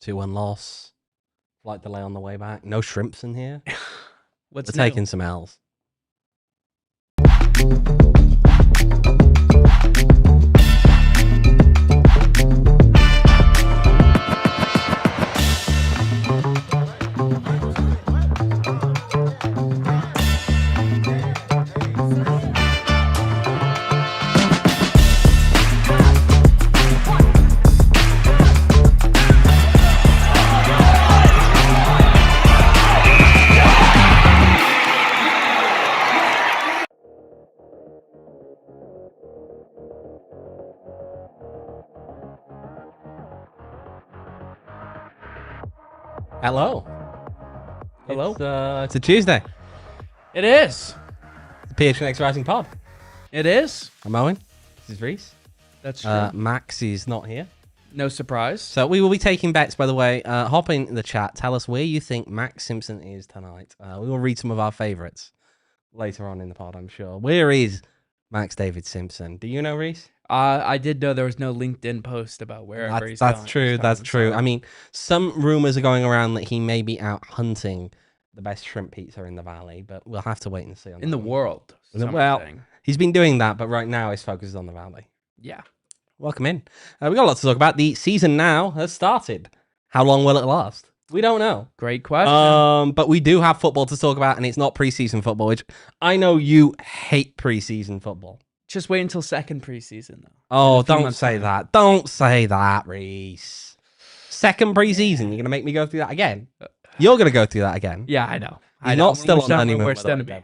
2-1 loss. Flight delay on the way back. No shrimps in here. What's We're new? taking some L's. Hello. Hello. It's a Tuesday. It is. The PHNX Rising Pod. It is. I'm Owen. This is Rees. That's true. Max is not here. No surprise. So we will be taking bets, by the way. Hop in the chat. Tell us where you think Max Simpson is tonight. We will read some of our favourites later on in the pod, I'm sure. Where is Max David Simpson? Do you know, Rees? I did know there was no LinkedIn post about wherever he's going. That's true. That's true. I mean, some rumors are going around that he may be out hunting the best shrimp pizza in the valley, but we'll have to wait and see. On in the one. world. Well, he's been doing that, but right now his focus is on the valley. Yeah. Welcome in. We got a lot to talk about. The season now has started. How long will it last? We don't know. Great question. But we do have football to talk about, and it's not preseason football, which I know you hate preseason football. Just wait until second preseason, though. Oh, don't say that. Don't say that, Reese. Second preseason, you're going to make me go through that again? You're going to go through that again? Yeah, I know. He's not still on honeymoon. Worst enemy.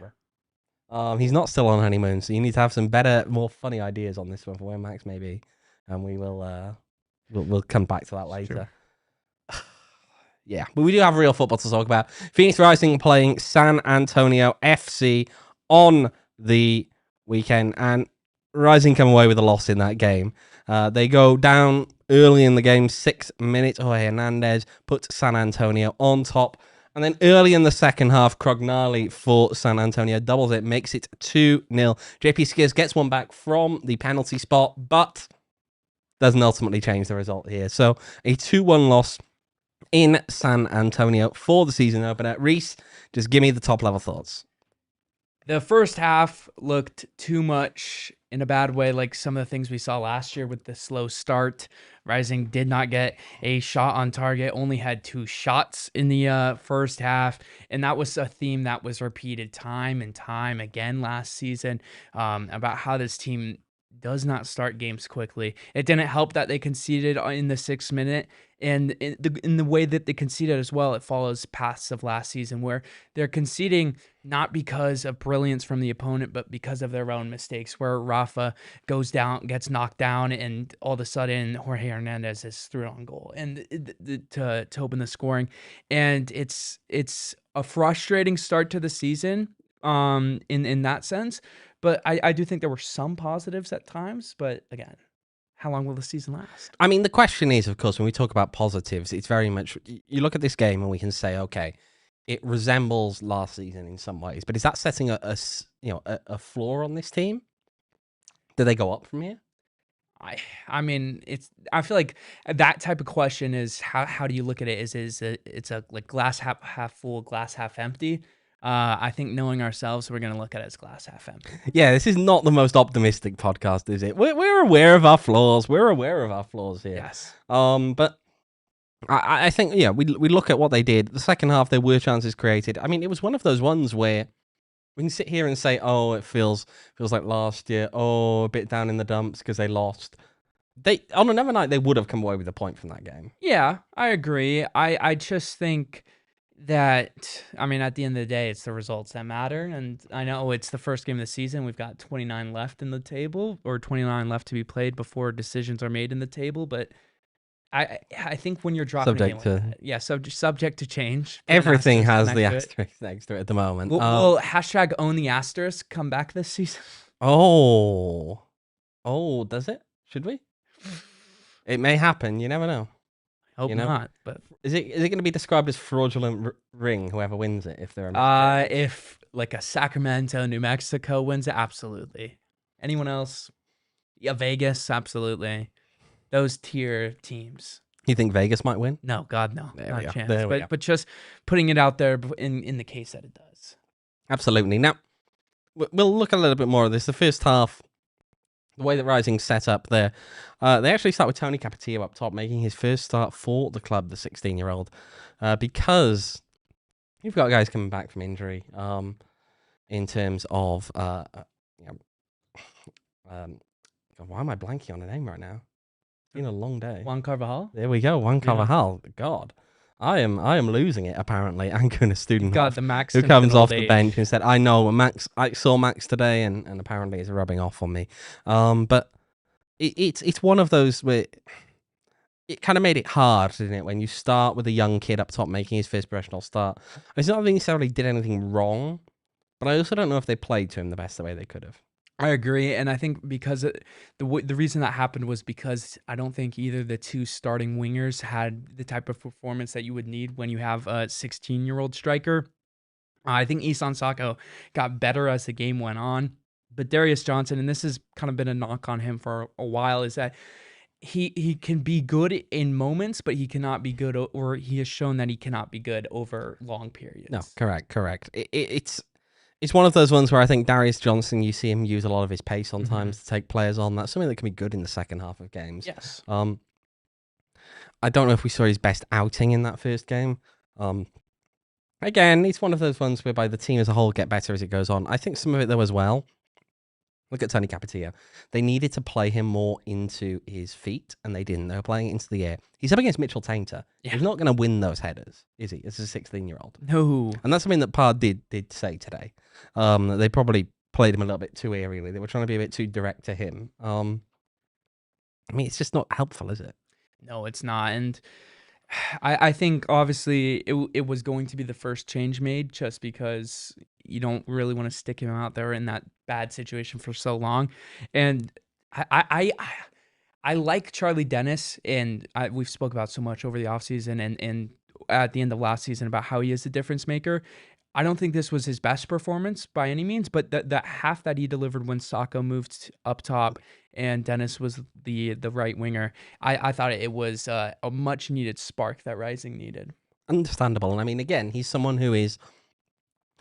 He's not still on honeymoon, so you need to have some better, more funny ideas on this one for where Max may be, and we will we'll come back to that later. Yeah, but we do have real football to talk about. Phoenix Rising playing San Antonio FC on the weekend, and Rising come away with a loss in that game. They go down early in the game, 6 minutes. Jorge Hernandez puts San Antonio on top. And then early in the second half, Crognali for San Antonio doubles it, makes it 2-0. JP Scearce gets one back from the penalty spot, but doesn't ultimately change the result here. So a 2-1 loss in San Antonio for the season opener. Reese, just give me the top level thoughts. The first half looked too much in a bad way, like some of the things we saw last year with the slow start. Rising did not get a shot on target, only had 2 shots in the first half, and that was a theme that was repeated time and time again last season about how this team does not start games quickly. It didn't help that they conceded in the 6th minute, and in the way that they conceded as well, it follows paths of last season where they're conceding not because of brilliance from the opponent, but because of their own mistakes, where Rafa goes down, gets knocked down, and all of a sudden Jorge Hernandez is through on goal and to open the scoring. And it's a frustrating start to the season in that sense. But I do think there were some positives at times. But again, how long will the season last? I mean, the question is, of course, when we talk about positives, it's very much, you look at this game and we can say, okay, it resembles last season in some ways. But is that setting a floor on this team? Do they go up from here? I mean, I feel like that type of question is how do you look at it? It's a like glass half full, glass half empty. I think knowing ourselves, we're going to look at it as glass half empty. Yeah, this is not the most optimistic podcast, is it? We're aware of our flaws. We're aware of our flaws here. Yes. But I think, yeah, we look at what they did. The second half, there were chances created. I mean, it was one of those ones where we can sit here and say, oh, it feels like last year. Oh, a bit down in the dumps because they lost. On another night, they would have come away with a point from that game. Yeah, I agree. I just think that, I mean, at the end of the day, it's the results that matter. And I know it's the first game of the season. We've got 29 left in the table, or 29 left to be played before decisions are made in the table. But I think when you're dropping subject to change. Everything has the asterisk next to it at the moment. Will hashtag own the asterisk come back this season? Oh, does it? Should we? It may happen. You never know. Hope not. But is it going to be described as fraudulent ring? Whoever wins it, if they're if like a Sacramento, New Mexico wins it, absolutely. Anyone else? Yeah, Vegas, absolutely. Those tier teams. You think Vegas might win? No, God, no. There Not we a are. chance. There we are. But just putting it out there in the case that it does. Absolutely. Now, we'll look a little bit more of this. The first half, the way that Rising set up there, they actually start with Tony Capetillo up top, making his first start for the club, the 16-year-old, because you've got guys coming back from injury in terms of... God, why am I blanking on a name right now? It's been a long day. Juan Carvajal? There we go, Juan Carvajal. God. I am losing it, apparently. Anchor, a student Got the Max who comes off the bench and said, I know, Max. I saw Max today, and apparently it's rubbing off on me. But it's one of those where it kind of made it hard, didn't it, when you start with a young kid up top making his first professional start. It's not that he necessarily did anything wrong, but I also don't know if they played to him the best the way they could have. I agree, and I think because the reason that happened was because I don't think either the two starting wingers had the type of performance that you would need when you have a 16-year-old striker. I think Isan Sako got better as the game went on, but Darius Johnson, and this has kind of been a knock on him for a while, is that he can be good in moments, but he cannot be good, or he has shown that he cannot be good over long periods. No, correct. It's one of those ones where I think Darius Johnson, you see him use a lot of his pace on times to take players on. That's something that can be good in the second half of games. Yes. I don't know if we saw his best outing in that first game. Again, it's one of those ones whereby the team as a whole get better as it goes on. I think some of it, though, as well. Look at Tony Capetillo. They needed to play him more into his feet, and they didn't. They were playing it into the air. He's up against Mitchell Tainter. Yeah. He's not going to win those headers, is he? As a 16-year-old. No. And that's something that Parr did say today. They probably played him a little bit too aerially. They were trying to be a bit too direct to him. I mean, it's just not helpful, is it? No, it's not. And I think obviously it was going to be the first change made just because you don't really want to stick him out there in that bad situation for so long. And I like Charlie Dennis, and we've spoke about so much over the offseason and at the end of last season about how he is the difference maker. I don't think this was his best performance by any means, but that half that he delivered when Sako moved up top and Dennis was the right winger, I thought it was a much needed spark that Rising needed. Understandable. And I mean, again, he's someone who is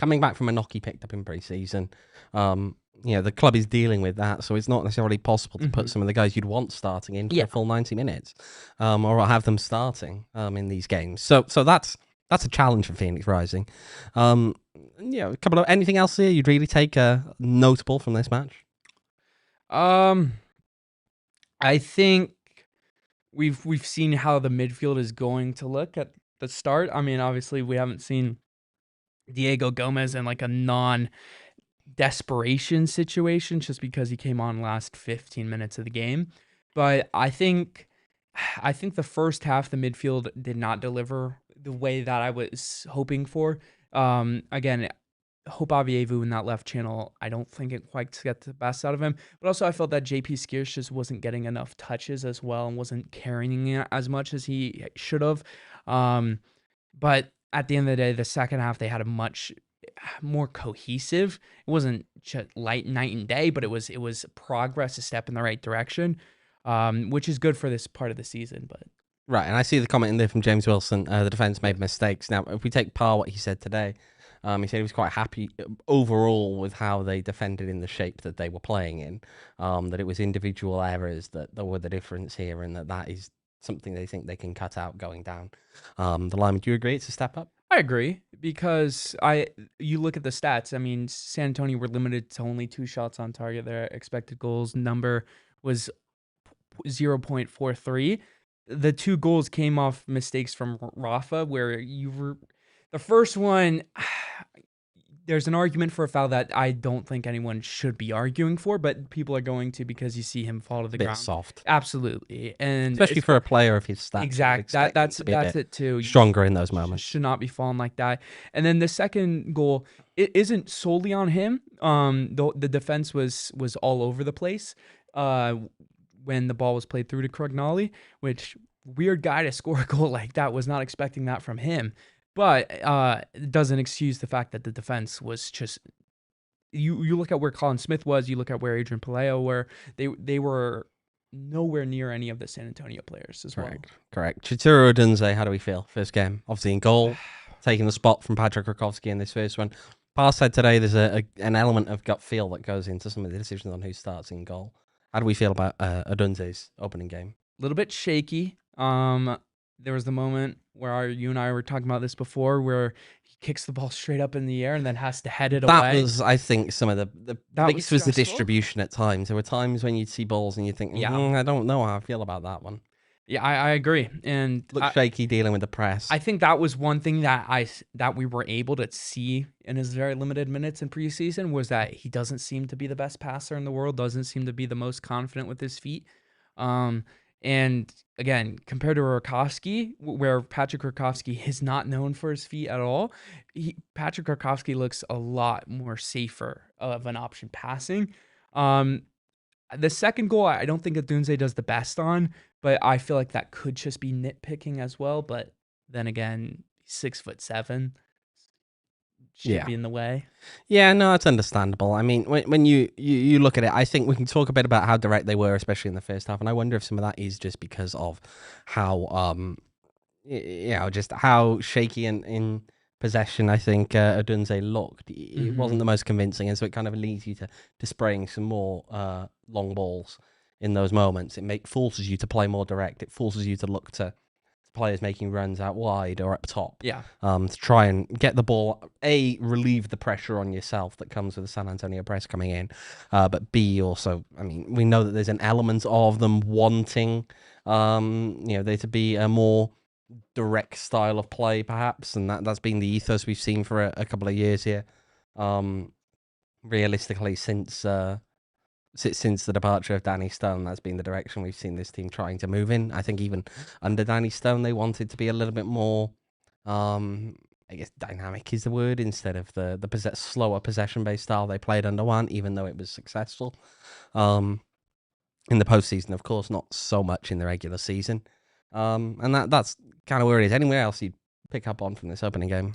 coming back from a knock he picked up in pre-season. The club is dealing with that, so it's not necessarily possible to put some of the guys you'd want starting in for a full 90 minutes, or have them starting in these games. So that's a challenge for Phoenix Rising. A couple of anything else here you'd really take notable from this match? I think we've seen how the midfield is going to look at the start. I mean, obviously we haven't seen Diego Gomez in like a non-desperation situation just because he came on last 15 minutes of the game. But I think the first half the midfield did not deliver the way that I was hoping for. Again, Hope Avievu in that left channel, I don't think it quite got the best out of him. But also I felt that JP Scearce just wasn't getting enough touches as well and wasn't carrying it as much as he should have. But at the end of the day, the second half, they had a much more cohesive. It wasn't just night and day, but it was progress, a step in the right direction, which is good for this part of the season. But right, and I see the comment in there from James Wilson. The defense made mistakes. Now, if we take Parr, what he said today, he said he was quite happy overall with how they defended in the shape that they were playing in. That it was individual errors that were the difference here, and that is something they think they can cut out going down the line. Do you agree it's a step up? I agree, because you look at the stats. I mean, San Antonio were limited to only 2 shots on target. Their expected goals number was 0.43. The 2 goals came off mistakes from Rafa, where the first one, there's an argument for a foul that I don't think anyone should be arguing for, but people are going to because you see him fall to the ground. Soft. Absolutely. And especially for a player of his stats. Exactly. That's it too. Stronger in those moments. Should not be falling like that. And then the second goal, it isn't solely on him. The defense was all over the place when the ball was played through to Crognoli, which weird guy to score a goal like that. Was not expecting that from him. But it doesn't excuse the fact that the defense was just... You look at where Colin Smith was, you look at where Adrian Pelayo were, they were nowhere near any of the San Antonio players as well. Correct. Chituru Odunze, how do we feel? First game, obviously in goal, taking the spot from Patrick Rakowski in this first one. Par said today there's an element of gut feel that goes into some of the decisions on who starts in goal. How do we feel about Odunze's opening game? A little bit shaky. There was the moment where you and I were talking about this before, where he kicks the ball straight up in the air and then has to head it away. That was, I think, some of the biggest was the distribution at times. There were times when you'd see balls and you think, I don't know how I feel about that one. Yeah, I agree. And looked shaky dealing with the press. I think that was one thing that we were able to see in his very limited minutes in preseason, was that he doesn't seem to be the best passer in the world, doesn't seem to be the most confident with his feet. And again, compared to Rakowski, where Patrick Rakowski is not known for his feet at all, Patrick Rakowski looks a lot more safer of an option passing. The second goal, I don't think Odunze does the best on, but I feel like that could just be nitpicking as well. But then again, 6'7" should be in the way. Yeah, no, it's understandable. I mean, when you look at it, I think we can talk a bit about how direct they were, especially in the first half. And I wonder if some of that is just because of how, just how shaky in possession I think Odunze looked. It wasn't the most convincing, and so it kind of leads you to spraying some more long balls in those moments. It forces you to play more direct. It forces you to look to players making runs out wide or up top. Yeah. To try and get the ball, relieve the pressure on yourself that comes with the San Antonio press coming in. But B, also, I mean, we know that there's an element of them wanting, there to be a more direct style of play, perhaps, and that's been the ethos we've seen for a couple of years here. Realistically, since the departure of Danny Stone, that's been the direction we've seen this team trying to move in. I think even under Danny Stone, they wanted to be a little bit more, I guess dynamic is the word, instead of the slower possession-based style they played under Owain, even though it was successful. In the postseason, of course, not so much in the regular season. And that's kind of where it is. Anywhere else you'd pick up on from this opening game?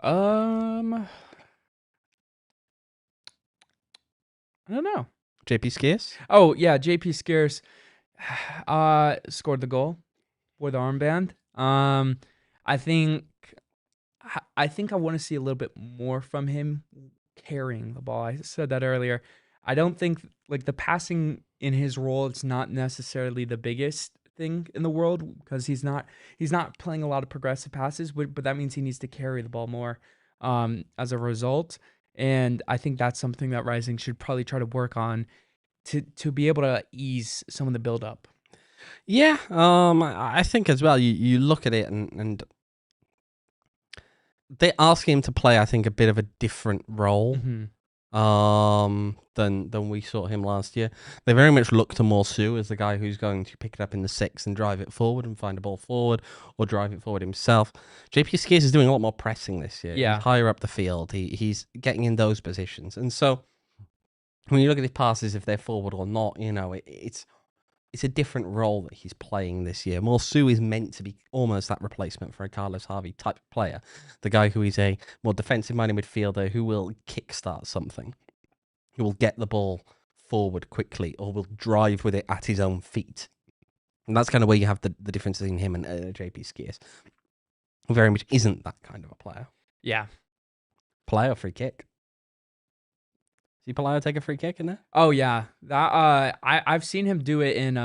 I don't know. JP Scearce? Oh, yeah, JP Scearce scored the goal with the armband. I think I want to see a little bit more from him carrying the ball. I said that earlier. I don't think the passing in his role, it's not necessarily the biggest thing in the world, because he's not playing a lot of progressive passes, but that means he needs to carry the ball more as a result. And I think that's something that Rising should probably try to work on to be able to ease some of the buildup. Yeah, I think as well, you look at it and they ask him to play, I think, a bit of a different role than we saw him last year. They very much look to Morsu as the guy who's going to pick it up in the 6 and drive it forward and find a ball forward, or drive it forward himself. JP Scearce is doing a lot more pressing this year. Yeah. He's higher up the field. He's getting in those positions. And so when you look at his passes, if they're forward or not, it's a different role that he's playing this year. Morsu is meant to be almost that replacement for a Carlos Harvey type player. The guy who is a more defensive-minded midfielder who will kickstart something, who will get the ball forward quickly, or will drive with it at his own feet. And that's kind of where you have the difference between him and JP Scearce, who very much isn't that kind of a player. Yeah. Pelayo free kick. See Pelayo take a free kick in there? Oh yeah, that I've seen him do it in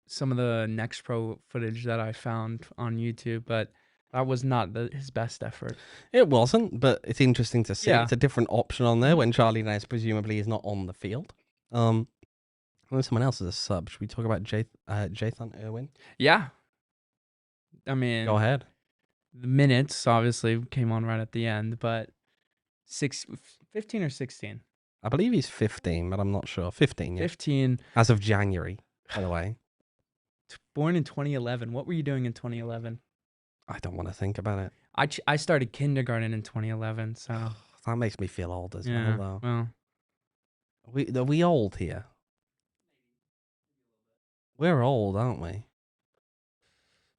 some of the Next Pro footage that I found on YouTube, but that was not his best effort. It wasn't, but it's interesting to see. Yeah. It's a different option on there when Charlie Nez presumably is not on the field. When someone else is a sub, should we talk about Jathan Irwin? Yeah. I mean, go ahead. The minutes obviously came on right at the end, but 15 or 16. I believe he's 15, but I'm not sure. 15, yeah. 15. As of January, by the way. Born in 2011. What were you doing in 2011? I don't want to think about it. I started kindergarten in 2011, so... That makes me feel old as well, though. Well. Are we old here? We're old, aren't we?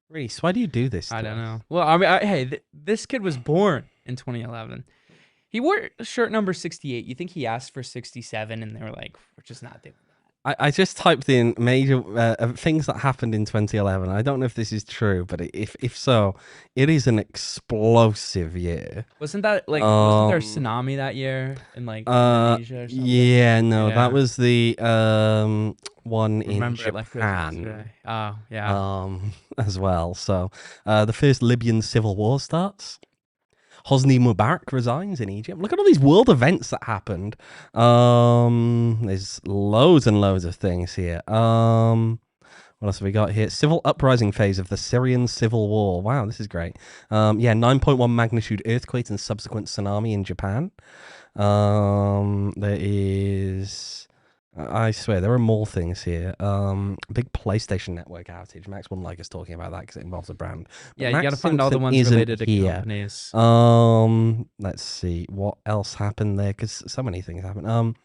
Rees, why do you do this to I don't know. Well, I mean, hey, this kid was born in 2011. He wore shirt number 68. You think he asked for 67, and they were like, we're just not doing that. I just typed in major things that happened in 2011. I don't know if this is true, but if so, it is an explosive year. Wasn't that like wasn't there a tsunami that year in like Indonesia or something? Yeah, no, Yeah. that was the one in Remember it like it was Japan. yesterday. Oh, yeah. As well. So, the first Libyan civil war starts. Hosni Mubarak resigns in Egypt. Look at all these world events that happened. There's loads and loads of things here. What else have we got here? Civil uprising phase of the Syrian civil war. Wow, this is great. Yeah, 9.1 magnitude earthquake and subsequent tsunami in Japan. There is... I swear, there are more things here. Big PlayStation Network outage. Max wouldn't like us talking about that because it involves a brand. But Yeah, you Max got to find all the Simpson ones isn't related to here. companies. Let's see what else happened there because so many things happened.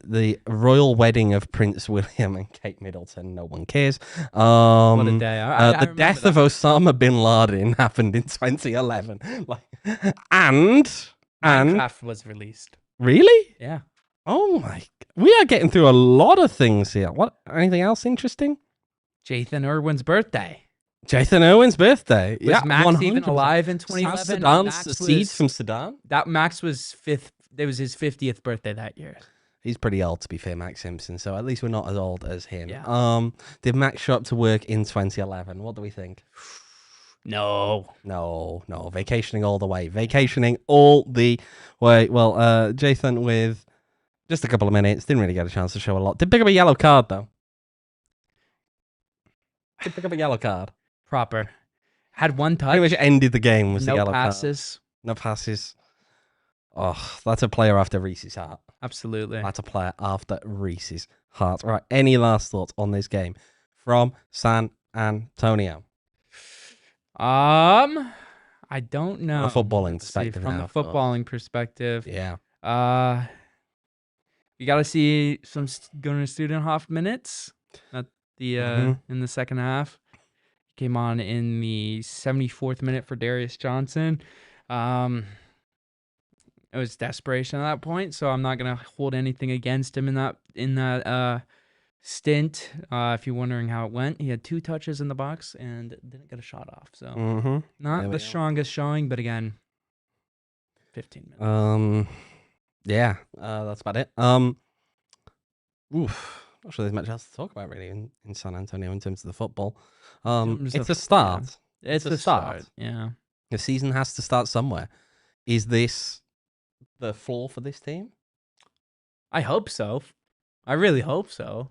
The royal wedding of Prince William and Kate Middleton. No one cares. What a day! The death of Osama bin Laden happened in 2011. And Minecraft was released. Really? Yeah. Oh my! We are getting through a lot of things here. What? Anything else interesting? Jathan Irwin's birthday. Jathan Irwin's birthday. Was Max 100%. even alive in 2011? Sudan secedes from Sudan. That Max was fifth. It was his 50th birthday that year. He's pretty old, to be fair, Max Simpson. So at least we're not as old as him. Yeah. Did Max show up to work in 2011? What do we think? No. Vacationing all the way. Vacationing all the way. Well, Jathan with just a couple of minutes. Didn't really get a chance to show a lot. Did pick up a yellow card, though. Did pick up a yellow card. Proper. Had one touch. Pretty much ended the game with the yellow passes. Card. No passes. Oh, that's a player after Rees's heart. Absolutely. That's a player after Rees's heart. Right. Any last thoughts on this game from San Antonio? I don't know. From a footballing perspective. From the footballing perspective. Yeah. You got to see some Gunnar Studenhoff minutes at the in the second half. Came on in the 74th minute for Darius Johnson. It was desperation at that point, so I'm not gonna hold anything against him in that stint. If you're wondering how it went, he had 2 touches in the box and didn't get a shot off. So not the strongest showing, but again, 15 minutes. Yeah, that's about it. Not sure there's much else to talk about really in San Antonio in terms of the football. It's a start. Yeah. It's a start. Yeah. The season has to start somewhere. Is this the floor for this team? I hope so. I really hope so.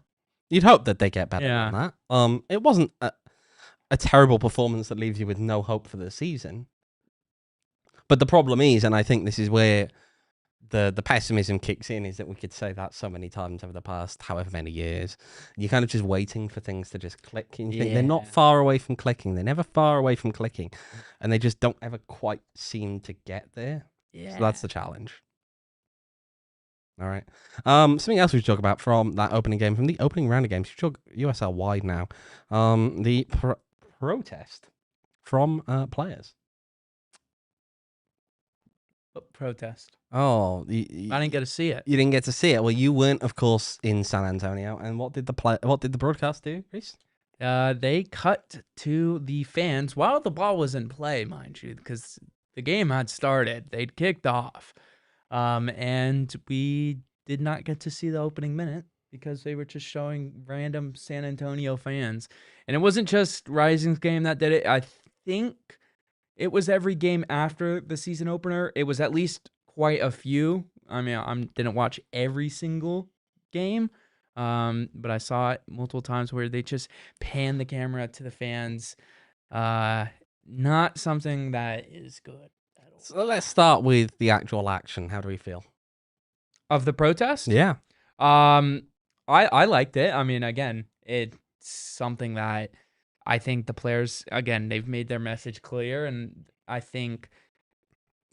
You'd hope that they get better than that. It wasn't a terrible performance that leaves you with no hope for the season. But the problem is, and I think this is where the pessimism kicks in, is that we could say that so many times over the past however many years. You're kind of just waiting for things to just click. And you think they're not far away from clicking. They're never far away from clicking. And they just don't ever quite seem to get there. Yeah. So that's the challenge. All right. Something else we should talk about from that opening game, from the opening round of games. We should talk USL wide now. The protest from players. Protest. Oh, I didn't get to see it. You didn't get to see it. Well, you weren't, of course, in San Antonio. And what did the broadcast do, Rees? They cut to the fans while the ball was in play, mind you, because the game had started. They'd kicked off, and we did not get to see the opening minute because they were just showing random San Antonio fans. And it wasn't just Rising's game that did it. I think it was every game after the season opener. It was at least quite a few. I mean, I didn't watch every single game, but I saw it multiple times where they just pan the camera to the fans. Not something that is good at all. So let's start with the actual action. How do we feel? Of the protest? Yeah. I liked it. I mean, again, it's something that I think the players, again, they've made their message clear, and I think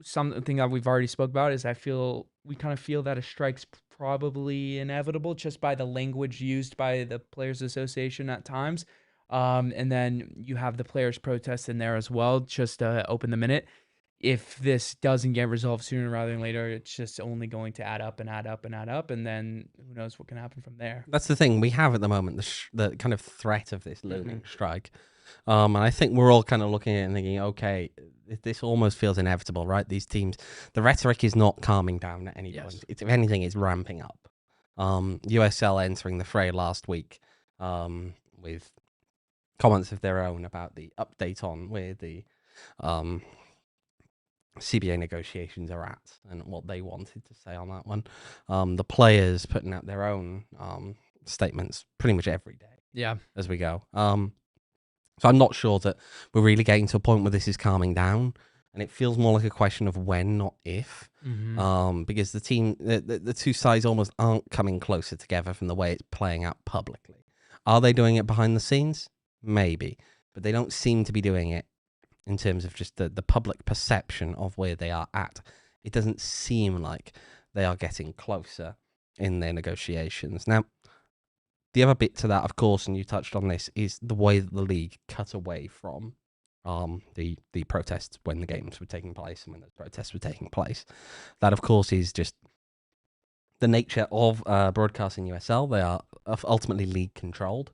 something that we've already spoke about is we kind of feel that a strike's probably inevitable just by the language used by the Players Association at times. And then you have the players' protest in there as well, just to open the minute. if this doesn't get resolved sooner rather than later, it's just only going to add up and add up and add up, and then who knows what can happen from there. That's the thing we have at the moment, the kind of threat of this looming strike. And I think we're all kind of looking at it and thinking, okay, this almost feels inevitable, right? These teams, the rhetoric is not calming down at any point. If anything, it's ramping up. USL entering the fray last week with comments of their own about the update on where the CBA negotiations are at and what they wanted to say on that one. The players putting out their own statements pretty much every day as we go. So I'm not sure that we're really getting to a point where this is calming down, and it feels more like a question of when, not if. Because the two sides almost aren't coming closer together from the way it's playing out publicly. Are they doing it behind the scenes? Maybe, but they don't seem to be doing it in terms of just the public perception of where they are at. It doesn't seem like they are getting closer in their negotiations. Now, the other bit to that, of course, and you touched on this, is the way that the league cut away from the protests when the games were taking place and when those protests were taking place. That, of course, is just the nature of broadcasting USL. They are ultimately league controlled,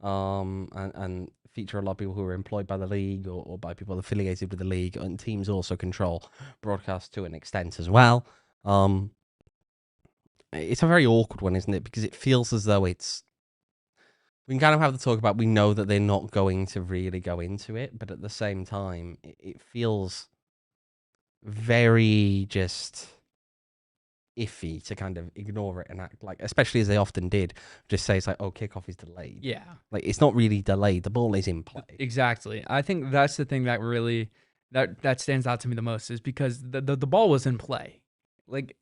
and feature a lot of people who are employed by the league or by people affiliated with the league, and teams also control broadcast to an extent as well. It's a very awkward one, isn't it? Because it feels as though we can kind of have the talk about, we know that they're not going to really go into it, but at the same time, it feels very just iffy to kind of ignore it and act like, especially as they often did, just say it's like, oh, kickoff is delayed. Yeah. Like, it's not really delayed. The ball is in play. Exactly. I think that's the thing that really, that stands out to me the most, is because the ball was in play. Like,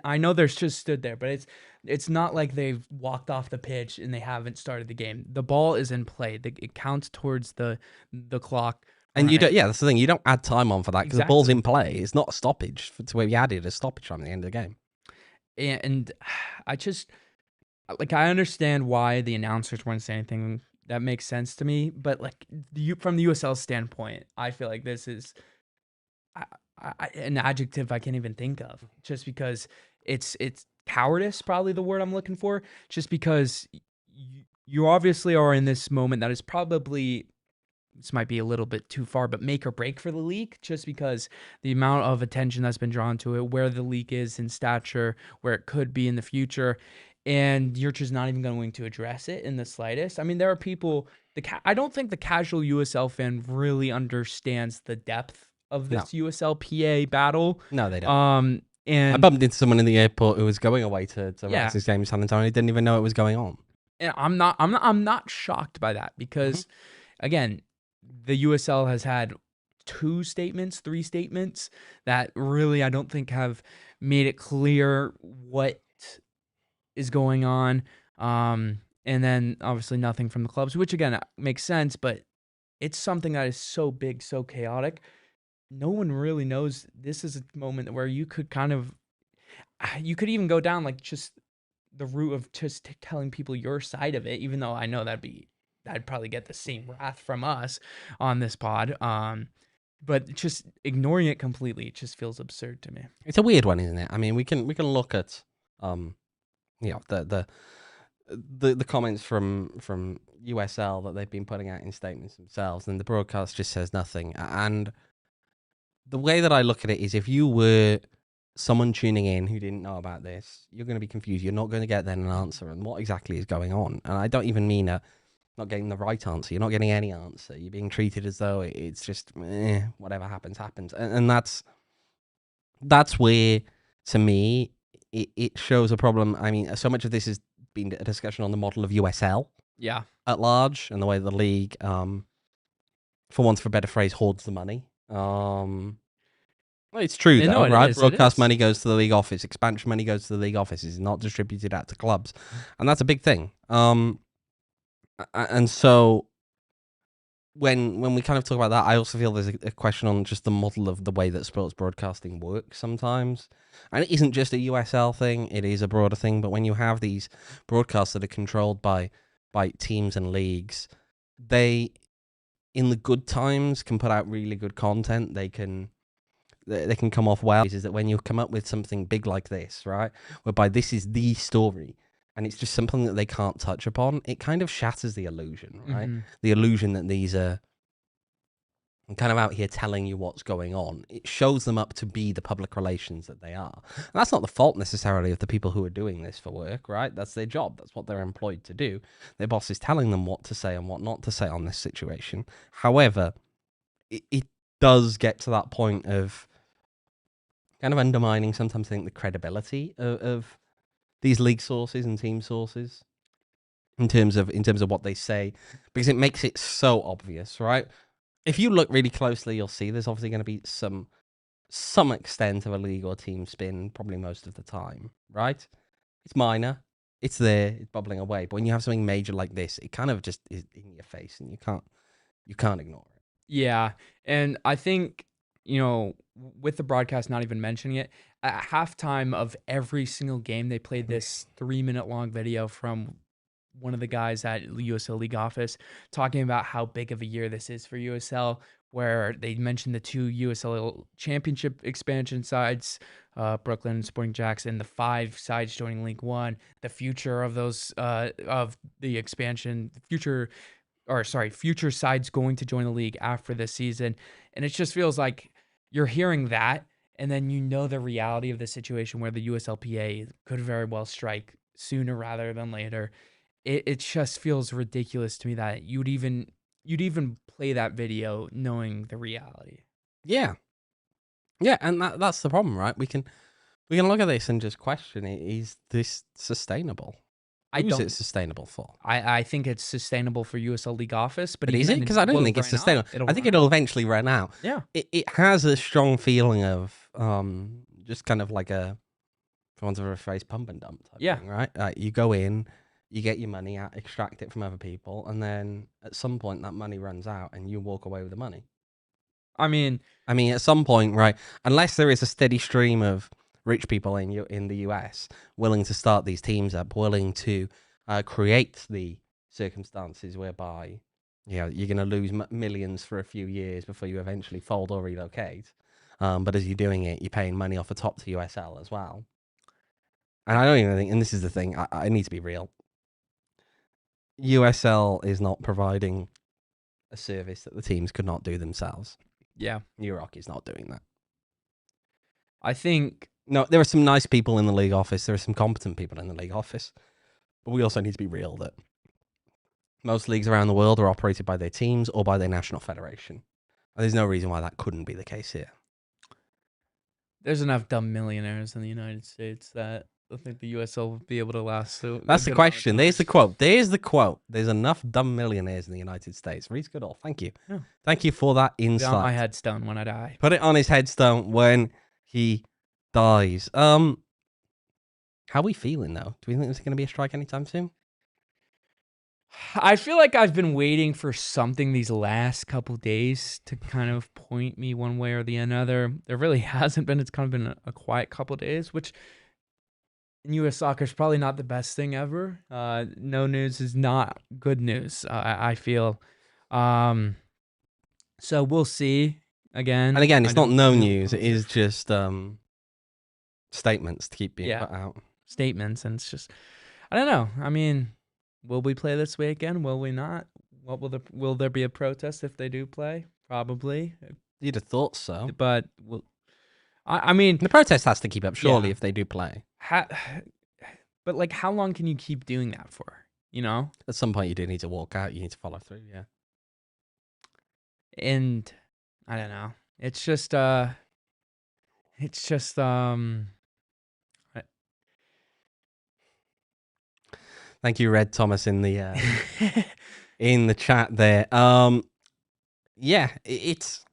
I know they're just stood there, but it's not like they've walked off the pitch and they haven't started the game. The ball is in play. It counts towards the clock. And you don't, that's the thing. You don't add time on for that because the ball's in play. It's not a stoppage to where you added a stoppage time at the end of the game. And I just, like, I understand why the announcers weren't saying anything. That makes sense to me. But, like, from the USL standpoint, I feel like this is an adjective I can't even think of, just because it's cowardice, probably the word I'm looking for, just because you obviously are in this moment that is probably, this might be a little bit too far, but make or break for the league, just because the amount of attention that's been drawn to it, where the league is in stature, where it could be in the future, and you're just not even going to address it in the slightest. I mean, there are people, I don't think the casual USL fan really understands the depth of this USL PA battle. No, they don't. And I bumped into someone in the airport who was going away to Rex's game in San Antonio. He didn't even know it was going on. And I'm not shocked by that, because again, the USL has had 3 statements that really, I don't think, have made it clear what is going on. And then obviously nothing from the clubs, which again makes sense, but it's something that is so big, so chaotic. No one really knows. This is a moment where you could you could even go down like just the route of just telling people your side of it, even though I know that'd probably get the same wrath from us on this pod. But just ignoring it completely, it just feels absurd to me. It's a weird one, isn't it? I mean, we can look at the comments from USL that they've been putting out in statements themselves, and the broadcast just says nothing. And the way that I look at it is, if you were someone tuning in who didn't know about this, you're going to be confused. You're not going to get then an answer and what exactly is going on. And I don't even mean not getting the right answer. You're not getting any answer. You're being treated as though it's just whatever happens. And that's where, to me, it shows a problem. I mean, so much of this has been a discussion on the model of USL at large, and the way the league, for want of a better phrase, hoards the money. Well, it's true, though, right? Broadcast money goes to the league office. Expansion money goes to the league office. It's not distributed out to clubs. And that's a big thing. And so when we kind of talk about that, I also feel there's a question on just the model of the way that sports broadcasting works sometimes. And it isn't just a USL thing. It is a broader thing. But when you have these broadcasts that are controlled by teams and leagues, they, in the good times, can put out really good content. They can they can come off well is that when you come up with something big like this, right, whereby this is the story and it's just something that they can't touch upon, it kind of shatters the illusion, right? The illusion that these are kind of out here telling you what's going on. It shows them up to be the public relations that they are. And that's not the fault necessarily of the people who are doing this for work, right? That's their job. That's what they're employed to do. Their boss is telling them what to say and what not to say on this situation. However, it does get to that point of kind of undermining sometimes, I think, the credibility of these league sources and team sources in terms of what they say, because it makes it so obvious, right? If you look really closely, you'll see there's obviously going to be some extent of a league or team spin, probably most of the time, right? It's minor, it's there, it's bubbling away. But when you have something major like this, it kind of just is in your face, and you can't ignore it. Yeah, and I think, with the broadcast not even mentioning it, at halftime of every single game, they played this 3-minute long video from one of the guys at USL League office talking about how big of a year this is for USL, where they mentioned the 2 USL championship expansion sides, Brooklyn and Sporting Jacks, and the 5 sides joining League One, the future of those, of the expansion, future sides going to join the league after this season. And it just feels like you're hearing that, and then the reality of the situation where the USLPA could very well strike sooner rather than later. It just feels ridiculous to me that you'd even play that video knowing the reality. Yeah, and that's the problem, right? We can look at this and just question it. Is this sustainable? Who's it sustainable for? I think it's sustainable for USL League office, but is it? Because I don't think it's sustainable. I think it'll eventually run out. Yeah, it has a strong feeling of just kind of like a, for want of a phrase, pump and dump type thing, right? You go in, you get your money out, extract it from other people, and then at some point that money runs out and you walk away with the money. I mean, at some point, right? Unless there is a steady stream of rich people in the US willing to start these teams up, willing to create the circumstances whereby you're going to lose millions for a few years before you eventually fold or relocate. But as you're doing it, you're paying money off the top to USL as well. And I don't even think, and this is the thing, I need to be real. USL is not providing a service that the teams could not do themselves. Yeah. UROC is not doing that. I think... No, there are some nice people in the league office. There are some competent people in the league office. But we also need to be real that most leagues around the world are operated by their teams or by their national federation. And there's no reason why that couldn't be the case here. There's enough dumb millionaires in the United States that I think the USL will be able to last. So that's the question. There's the quote. There's enough dumb millionaires in the United States. Rees Goodall, thank you. Yeah. Thank you for that insight. Put it on my headstone when I die. Put it on his headstone when he dies. How are we feeling, though? Do we think there's going to be a strike anytime soon? I feel like I've been waiting for something these last couple days to kind of point me one way or the other. There really hasn't been. It's kind of been a quiet couple days, which in U.S. soccer is probably not the best thing ever. No news is not good news, I feel. So we'll see again. And again, it's not no news. It is just statements to keep being put out. Statements, and it's just, I don't know. I mean, will we play this weekend? Will we not? What will there be a protest if they do play? Probably. You'd have thought so. But I mean, the protest has to keep up, surely, if they do play. But like, how long can you keep doing that for? You know? At some point, you do need to walk out. You need to follow through. Yeah. And I don't know. It's just Thank you, Red Thomas, in the in the chat there. Yeah, it's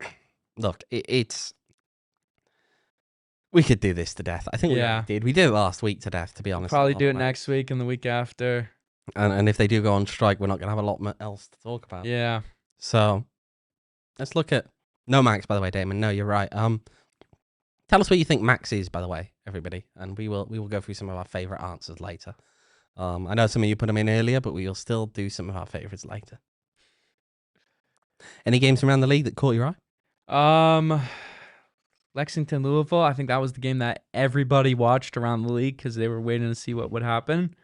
we could do this to death. I think we did. We did it last week to death, to be honest. Probably do it next week and the week after. And if they do go on strike, we're not going to have a lot else to talk about. Yeah. So let's look at Max, by the way, Damon. No, you're right. Tell us what you think Max is, by the way, everybody, and we will go through some of our favorite answers later. I know some of you put them in earlier, but we will still do some of our favorites later. Any games from around the league that caught your eye? Lexington, Louisville. I think that was the game that everybody watched around the league because they were waiting to see what would happen.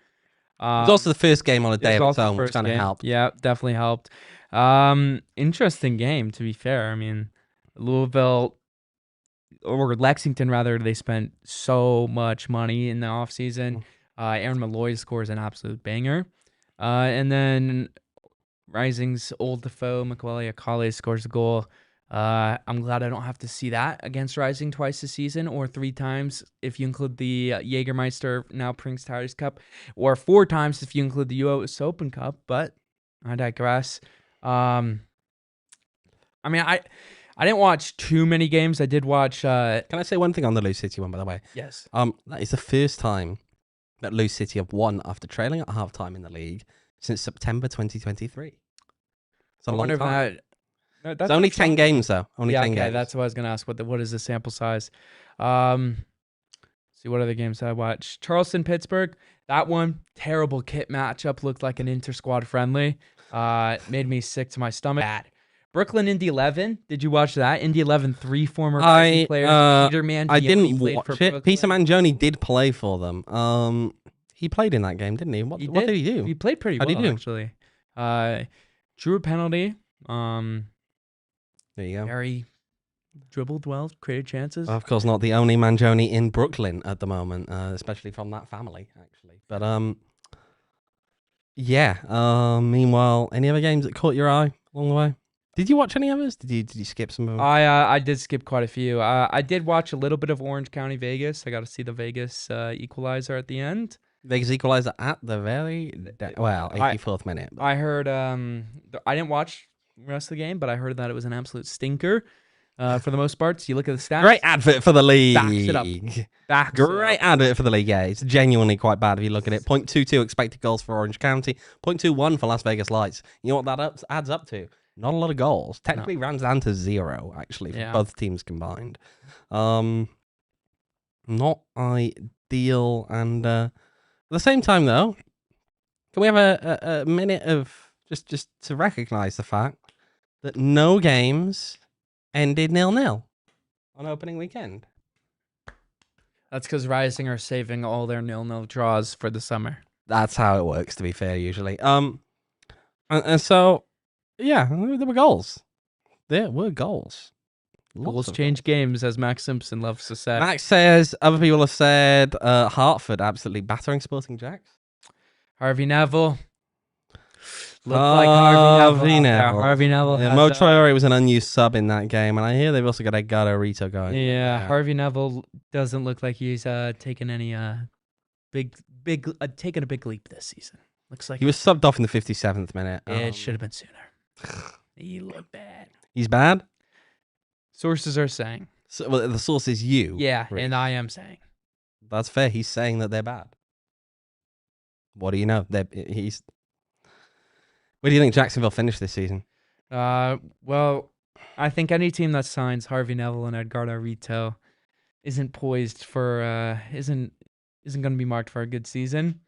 It was also the first game on a day of its also the own, which first kind of game. helped. Yeah, definitely helped. Interesting game, to be fair. I mean, Louisville or Lexington, rather, they spent so much money in the offseason. Aaron Malloy scores an absolute banger. And then Rising's old foe, Macaulay Akale, scores a goal. I'm glad I don't have to see that against Rising twice this season, or 3 times if you include the Jägermeister, now Prince Tires Cup, or 4 times if you include the US Open Cup, but I digress. I mean, I didn't watch too many games. I did watch... Can I say one thing on the Lose City one, by the way? Yes. That is the first time that Lose City have won after trailing at half-time in the league since September 2023. It's a long time. It's only 10 games, though. Only 10 games. That's what I was going to ask. What is the sample size? See what other games I watched. Charleston, Pittsburgh. That one, terrible kit matchup. Looked like an inter-squad friendly. Made me sick to my stomach. Bad. Brooklyn, Indy 11. Did you watch that? Indy 11, 3 former players. Peter Mangione I didn't watch it. Brooklyn. Peter Mangione did play for them. He played in that game, didn't he? What did he do? He played pretty well, actually. Drew a penalty. There you go. Very dribbled well, created chances. Of course, not the only Mangione in Brooklyn at the moment, especially from that family, actually. But yeah. Meanwhile, any other games that caught your eye along the way? Did you watch any others? Did you skip some of them? I did skip quite a few. I did watch a little bit of Orange County Vegas. I got to see the Vegas equalizer at the end. Vegas equalizer at the very 84th minute. I heard I didn't watch the rest of the game, but I heard that it was an absolute stinker for the most part. So you look at the stats. Great advert for the league. Backs it up. Great advert for the league. Yeah, it's genuinely quite bad if you look at it. 0.22 expected goals for Orange County. 0.21 for Las Vegas Lights. You know what that adds up to? Not a lot of goals. Technically rounds down to 0, actually, for both teams combined. Not ideal. And at the same time, though, can we have a minute of just to recognise the fact that no games ended 0-0 on opening weekend? That's because Rising are saving all their 0-0 draws for the summer. That's how it works, to be fair, usually. And so... yeah, there were goals. There were goals. Goals change games, as Max Simpson loves to say. Max says, other people have said, Hartford absolutely battering Sporting Jacks. Harvey Neville. Looked like Harvey Neville. Harvey Neville. Yeah, Mo Traore was an unused sub in that game, and I hear they've also got Edgardo Rito going. Yeah, Harvey Neville doesn't look like he's taken any taken a big leap this season. Looks like he was subbed off in the 57th minute. It should have been sooner. He looked bad. He's bad? Sources are saying. So, well, the source is you. Yeah, Rees. and I am saying. That's fair. He's saying that they're bad. What do you know? Where do you think Jacksonville finished this season? Well, I think any team that signs Harvey Neville and Edgardo Rito isn't poised for isn't going to be marked for a good season.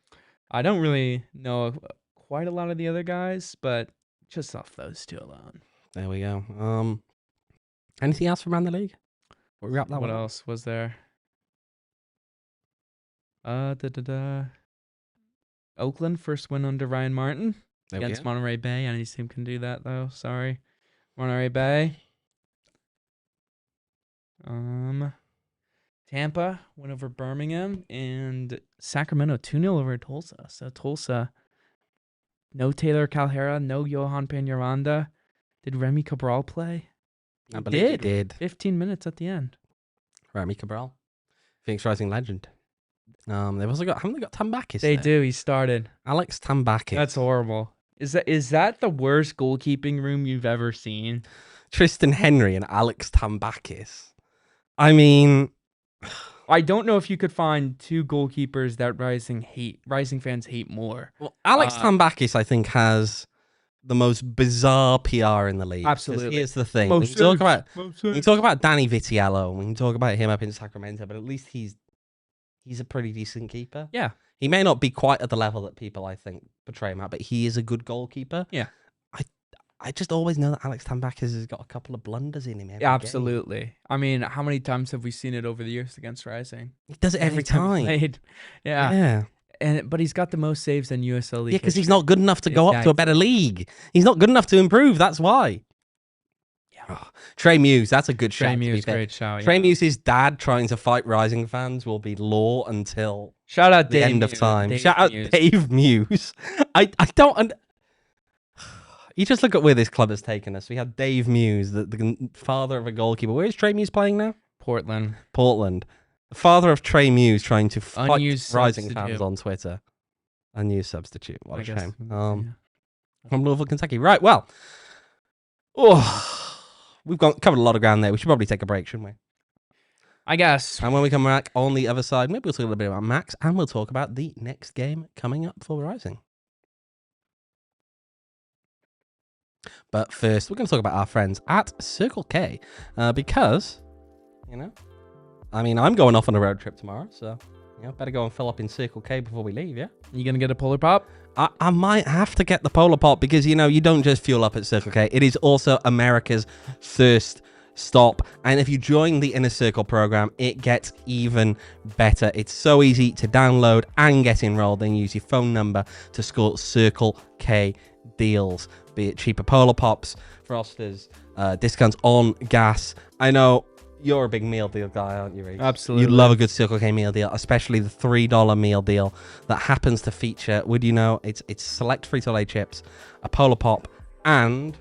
I don't really know quite a lot of the other guys, but just off those two alone. There we go. Anything else from around the league? What else was there? Oakland, first win under Ryan Martin against Monterey Bay. Any team can do that, though. Sorry. Monterey Bay. Tampa went over Birmingham, and Sacramento 2-0 over Tulsa. So Tulsa, no Taylor Calhera, no Johan Peñaranda. Did Remy Cabral play? I believe he did. 15 minutes at the end. Remy Cabral, Phoenix Rising legend. They've also got, haven't they got Tambakis? They do. He started. Alex Tambakis. That's horrible. Is that the worst goalkeeping room you've ever seen? Tristan Henry and Alex Tambakis. I mean, I don't know if you could find 2 goalkeepers that Rising fans hate more. Well, Alex Tambakis, I think, has the most bizarre PR in the league. Absolutely. Here's the thing. We can talk about Danny Vitiello, and we can talk about him up in Sacramento, but at least he's a pretty decent keeper. Yeah. He may not be quite at the level that people, I think, portray him at, but he is a good goalkeeper. Yeah. I just always know that Alex Tambakis has got a couple of blunders in him every game. Absolutely. I mean, how many times have we seen it over the years against Rising? He does it every Anytime time. played. Yeah. But he's got the most saves in USL League. Yeah, because he's not good enough to go up to a better league. He's not good enough to improve. That's why. Yeah. Oh, Trey Muse, that's a good shout. Trey Muse, great shout. Trey Muse's dad trying to fight Rising fans will be law until shout out the Dave end of Muse, time. Shout out Dave Muse. I don't. You just look at where this club has taken us. We had Dave Muse, the father of a goalkeeper. Where is Trey Muse playing now? Portland. The father of Trey Muse trying to fight Unused Rising substitute. fans on Twitter. Unused substitute. What a shame. Yeah. From Louisville, Kentucky. Right, well. We've covered a lot of ground there. We should probably take a break, shouldn't we? I guess. And when we come back on the other side, maybe we'll talk a little bit about Max, and we'll talk about the next game coming up for Rising. But first, we're going to talk about our friends at Circle K, because, I mean, I'm going off on a road trip tomorrow, so, better go and fill up in Circle K before we leave, yeah? You going to get a Polar Pop? I might have to get the Polar Pop because, you don't just fuel up at Circle K. It is also America's first stop. And if you join the Inner Circle program, it gets even better. It's so easy to download and get enrolled. Then use your phone number to score Circle K deals, be it cheaper Polar Pops, Frosters, discounts on gas. I know you're a big meal deal guy, aren't you, Rees? Absolutely. You love a good Circle K meal deal, especially the $3 meal deal that happens to feature, would you know, it's select Frito-Lay chips, a Polar Pop, and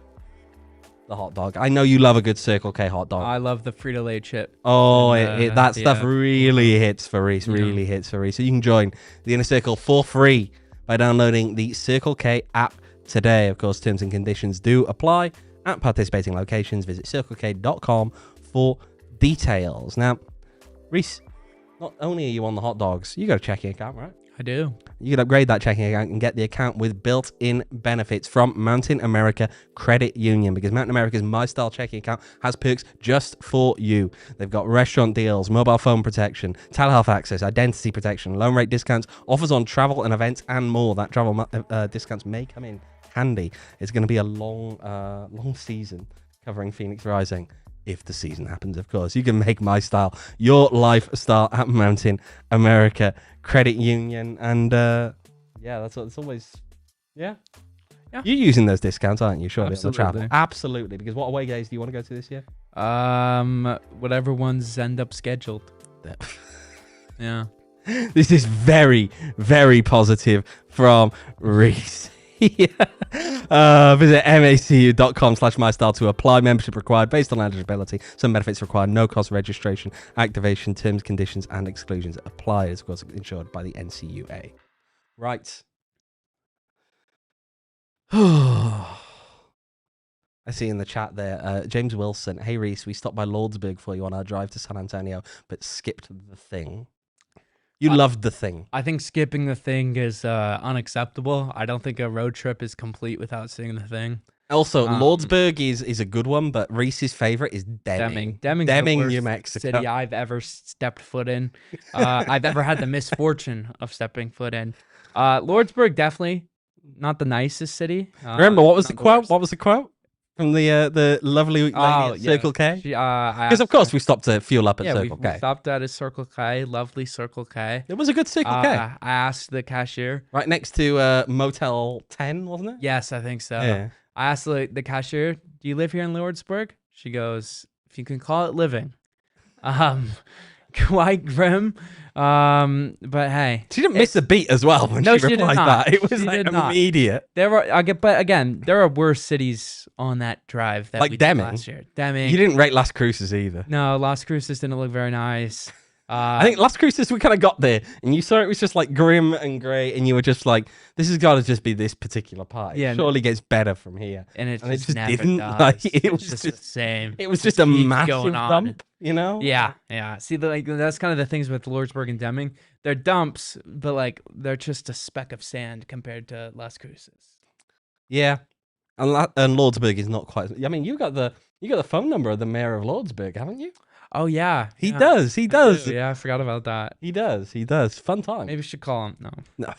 the hot dog. I know you love a good Circle K hot dog. I love the Frito-Lay chip. Oh, that stuff really hits for Rees, really hits for Rees. So you can join the Inner Circle for free by downloading the Circle K app today. Of course, terms and conditions do apply at participating locations. Visit circlek.com for details. Now, Rees, not only are you on the hot dogs, you got a checking account, right? I do. You can upgrade that checking account and get the account with built-in benefits from Mountain America Credit Union, because Mountain America's My Style checking account has perks just for you. They've got restaurant deals, mobile phone protection, telehealth access, identity protection, loan rate discounts, offers on travel and events, and more. That travel discounts may come in handy. It's going to be a long season covering Phoenix Rising. If the season happens, of course. You can make My Style your lifestyle at Mountain America Credit Union. And that's what it's always. Yeah. You're using those discounts, aren't you? Surely. Absolutely. Absolutely. Because what away games do you want to go to this year? Whatever ones end up scheduled. Yeah. This is very, very positive from Rees. Visit macu.com/mystyle to apply. Membership required based on eligibility. Some benefits required. No cost registration, activation, terms, conditions, and exclusions apply. It's of course insured by the NCUA. Right. I see in the chat there, James Wilson. Hey Rees, we stopped by Lordsburg for you on our drive to San Antonio, but skipped the thing. You loved the thing. I think skipping the thing is unacceptable. I don't think a road trip is complete without seeing the thing. Also, Lordsburg is a good one, but Reese's favorite is Deming. Deming, New Mexico. City I've ever stepped foot in. I've ever had the misfortune of stepping foot in. Lordsburg, definitely not the nicest city. Remember, what was the quote? What was the quote? From the lovely lady at Circle K? Because, of course, we stopped to fuel up at Circle K. We stopped at a Circle K, lovely Circle K. It was a good Circle K. I asked the cashier. Right next to Motel 10, wasn't it? Yes, I think so. Yeah. I asked the cashier, do you live here in Lordsburg? She goes, if you can call it living. Quite grim. But hey. She didn't miss a beat as well when she replied that. It was like immediate. But again, there are worse cities on that drive that like we did Deming. last year. Deming. You didn't rate Las Cruces either. No, Las Cruces didn't look very nice. I think Las Cruces, we kind of got there, and you saw it was just like grim and grey, and you were just like, "This has got to just be this particular part. It surely gets better from here." And it just never didn't. Does. Like, it was just the same. It was just a massive dump, you know? Yeah. See, that's kind of the things with Lordsburg and Deming. They're dumps, but like they're just a speck of sand compared to Las Cruces. Yeah. And Lordsburg is not quite. I mean, you got the phone number of the mayor of Lordsburg, haven't you? Oh yeah, He does. He does. Yeah, I forgot about that. He does. He does. Fun time. Maybe we should call him. No.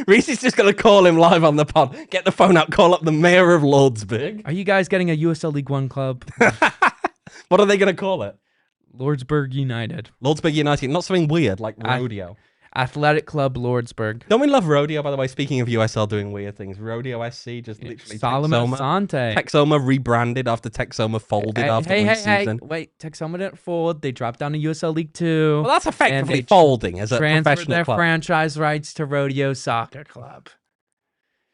Reese is just gonna call him live on the pod. Get the phone out. Call up the mayor of Lordsburg. Are you guys getting a USL League One club? What are they gonna call it? Lordsburg United. Lordsburg United. Not something weird like Rodeo. Athletic Club Lordsburg. Don't we love Rodeo, by the way? Speaking of USL doing weird things, Rodeo SC just literally Solomon Asante. Texoma rebranded after Texoma folded after one season. Wait, Texoma didn't fold. They dropped down to USL League 2. Well, that's effectively folding as a professional transferred their club. franchise rights to Rodeo Soccer Club.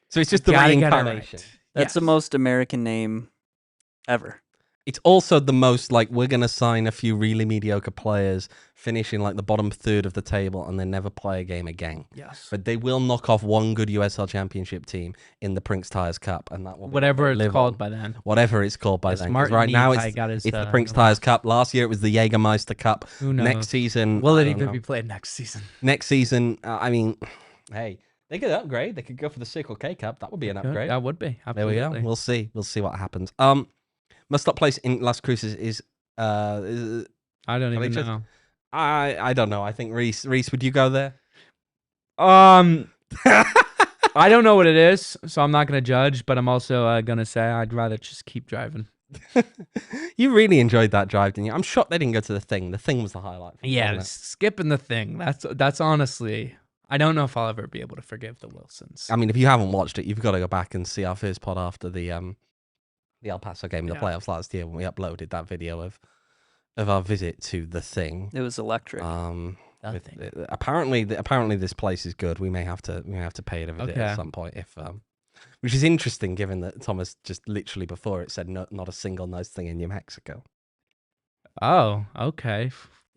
So it's just the reincarnation. Right. That's the most American name ever. It's also the most like we're gonna sign a few really mediocre players, finishing like the bottom third of the table, and then never play a game again. Yes, but they will knock off one good USL Championship team in the Prince Tires Cup, and that will be whatever it's called by then. Whatever it's called by then. Right now it's the Prince Tires Cup. Last year it was the Jägermeister Cup. Who knows? Next season, will it even be played next season? Next season, I mean, hey. They could upgrade. They could go for the Circle K Cup. That would be an upgrade. That would be. Absolutely. There we go. We'll see. We'll see what happens. Must-stop place in Las Cruces is I don't even know. I don't know. I think Rees, would you go there? I don't know what it is, so I'm not gonna judge. But I'm also gonna say I'd rather just keep driving. You really enjoyed that drive, didn't you? I'm shocked they didn't go to the thing. The thing was the highlight. Yeah, skipping the thing. That's honestly. I don't know if I'll ever be able to forgive the Wilsons. I mean, if you haven't watched it, you've got to go back and see our first pod after the El Paso game in the playoffs last year when we uploaded that video of our visit to the thing. It was electric. Apparently this place is good. We may have to pay it a visit at some point if which is interesting given that Thomas just literally before it said not a single nice thing in New Mexico. Oh, okay.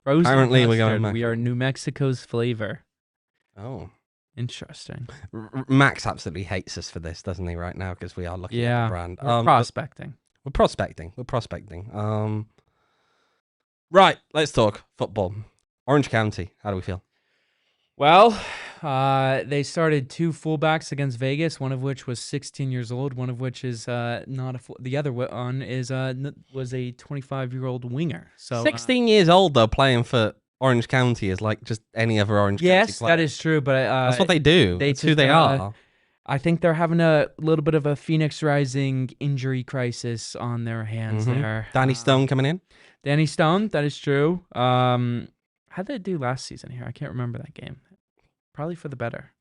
Frozen apparently custard. We're going back. We are New Mexico's flavor. Oh, interesting. Max absolutely hates us for this, doesn't he? Right now, because we are looking at the brand. We're prospecting. We're prospecting. Right. Let's talk football. Orange County. How do we feel? Well, they started 2 fullbacks against Vegas, one of which was 16 years old, one of which is not a the other one is was a 25-year-old winger. So 16 years old though, playing for Orange County is like just any other Orange County player. Yes, that is true, but that's what they do. That's who they are. I think they're having a little bit of a Phoenix Rising injury crisis on their hands there. Danny Stone coming in. Danny Stone, that is true. How'd they do last season here? I can't remember that game. Probably for the better.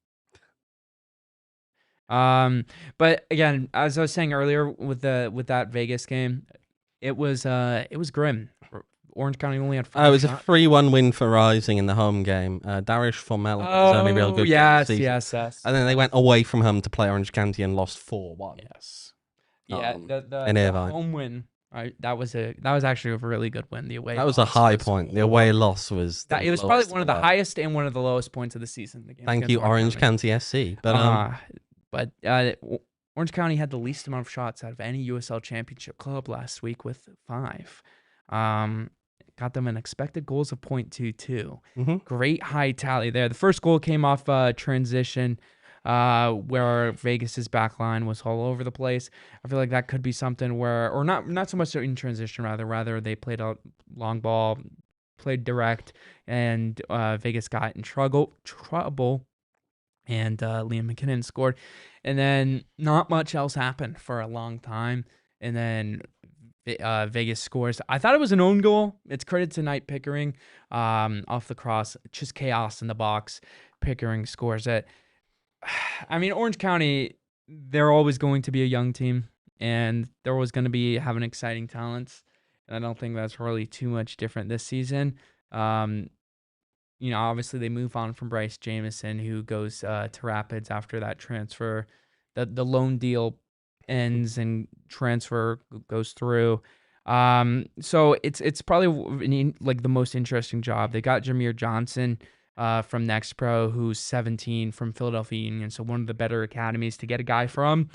But again, as I was saying earlier with that Vegas game, it was grim. Orange County only had 5 it was a 3-1 win for Rising in the home game. Darius Formel was only real good. Yes. And then they went away from home to play Orange County and lost 4-1. Yes. Yeah, the home win. That was actually a really good win. The away. That was a high point. The away loss was. It was probably one of the highest and one of the lowest points of the season. Thank you, Orange County SC. But Orange County had the least amount of shots out of any USL Championship club last week with 5. Got them an expected goals of 0.22. Great high tally there. The first goal came off transition where Vegas's back line was all over the place. I feel like that could be something where, or not so much in transition, rather they played a long ball, played direct, and Vegas got in trouble, and Liam McKinnon scored. And then not much else happened for a long time. And then Vegas scores. I thought it was an own goal. It's credit to Knight Pickering off the cross. Just chaos in the box. Pickering scores it. I mean, Orange County, they're always going to be a young team, and they're always going to be having exciting talents. And I don't think that's really too much different this season. Obviously they move on from Bryce Jamison, who goes to Rapids after that transfer. The loan deal ends and transfer goes through. So it's probably like the most interesting job. They got Jameer Johnson from Next Pro, who's 17 from Philadelphia Union, so one of the better academies to get a guy from.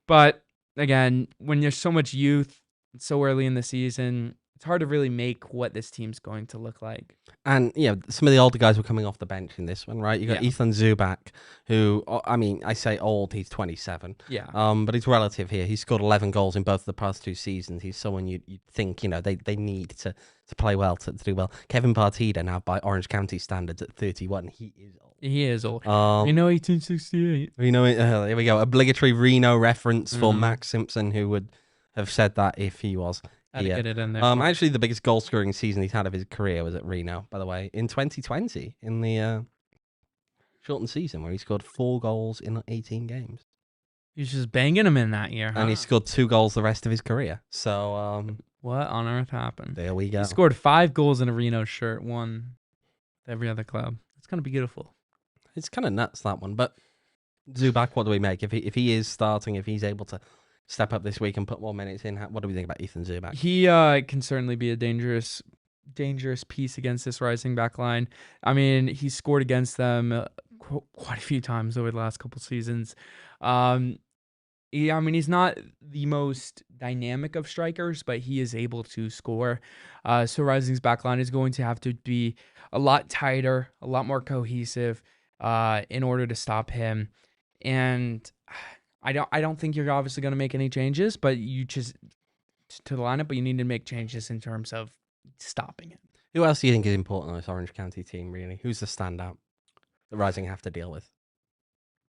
But again, when there's so much youth so early in the season, it's hard to really make what this team's going to look like. And yeah, some of the older guys were coming off the bench in this one, right? You got Ethan Zubak, who I mean, I say old, he's 27. Yeah. But he's relative here. He's scored 11 goals in both the past 2 seasons. He's someone you'd think, they need to play well, to do well. Kevin Partida now by Orange County standards at 31. He is old. He is old. 1868. Here we go. Obligatory Reno reference for Max Simpson, who would have said that if he was. Had to get it in there. Actually, the biggest goal scoring season he's had of his career was at Reno, by the way, in 2020, in the shortened season, where he scored 4 goals in 18 games. He was just banging them in that year, huh? And he scored 2 goals the rest of his career. So, what on earth happened? There we go. He scored 5 goals in a Reno shirt, 1 with every other club. It's gonna be beautiful. It's kind of nuts, that one. But Zubak, what do we make? If he is starting, if he's able to step up this week and put more minutes in, what do we think about Ethan Zubak? He can certainly be a dangerous piece against this rising back line. I mean, he scored against them quite a few times over the last couple seasons. He's not the most dynamic of strikers, but he is able to score. So Rising's back line is going to have to be a lot tighter, a lot more cohesive in order to stop him. And I don't think you're obviously going to make any changes, but you just to the lineup, but you need to make changes in terms of stopping it. Who else do you think is important on this Orange County team, really? Who's the standout the Rising have to deal with?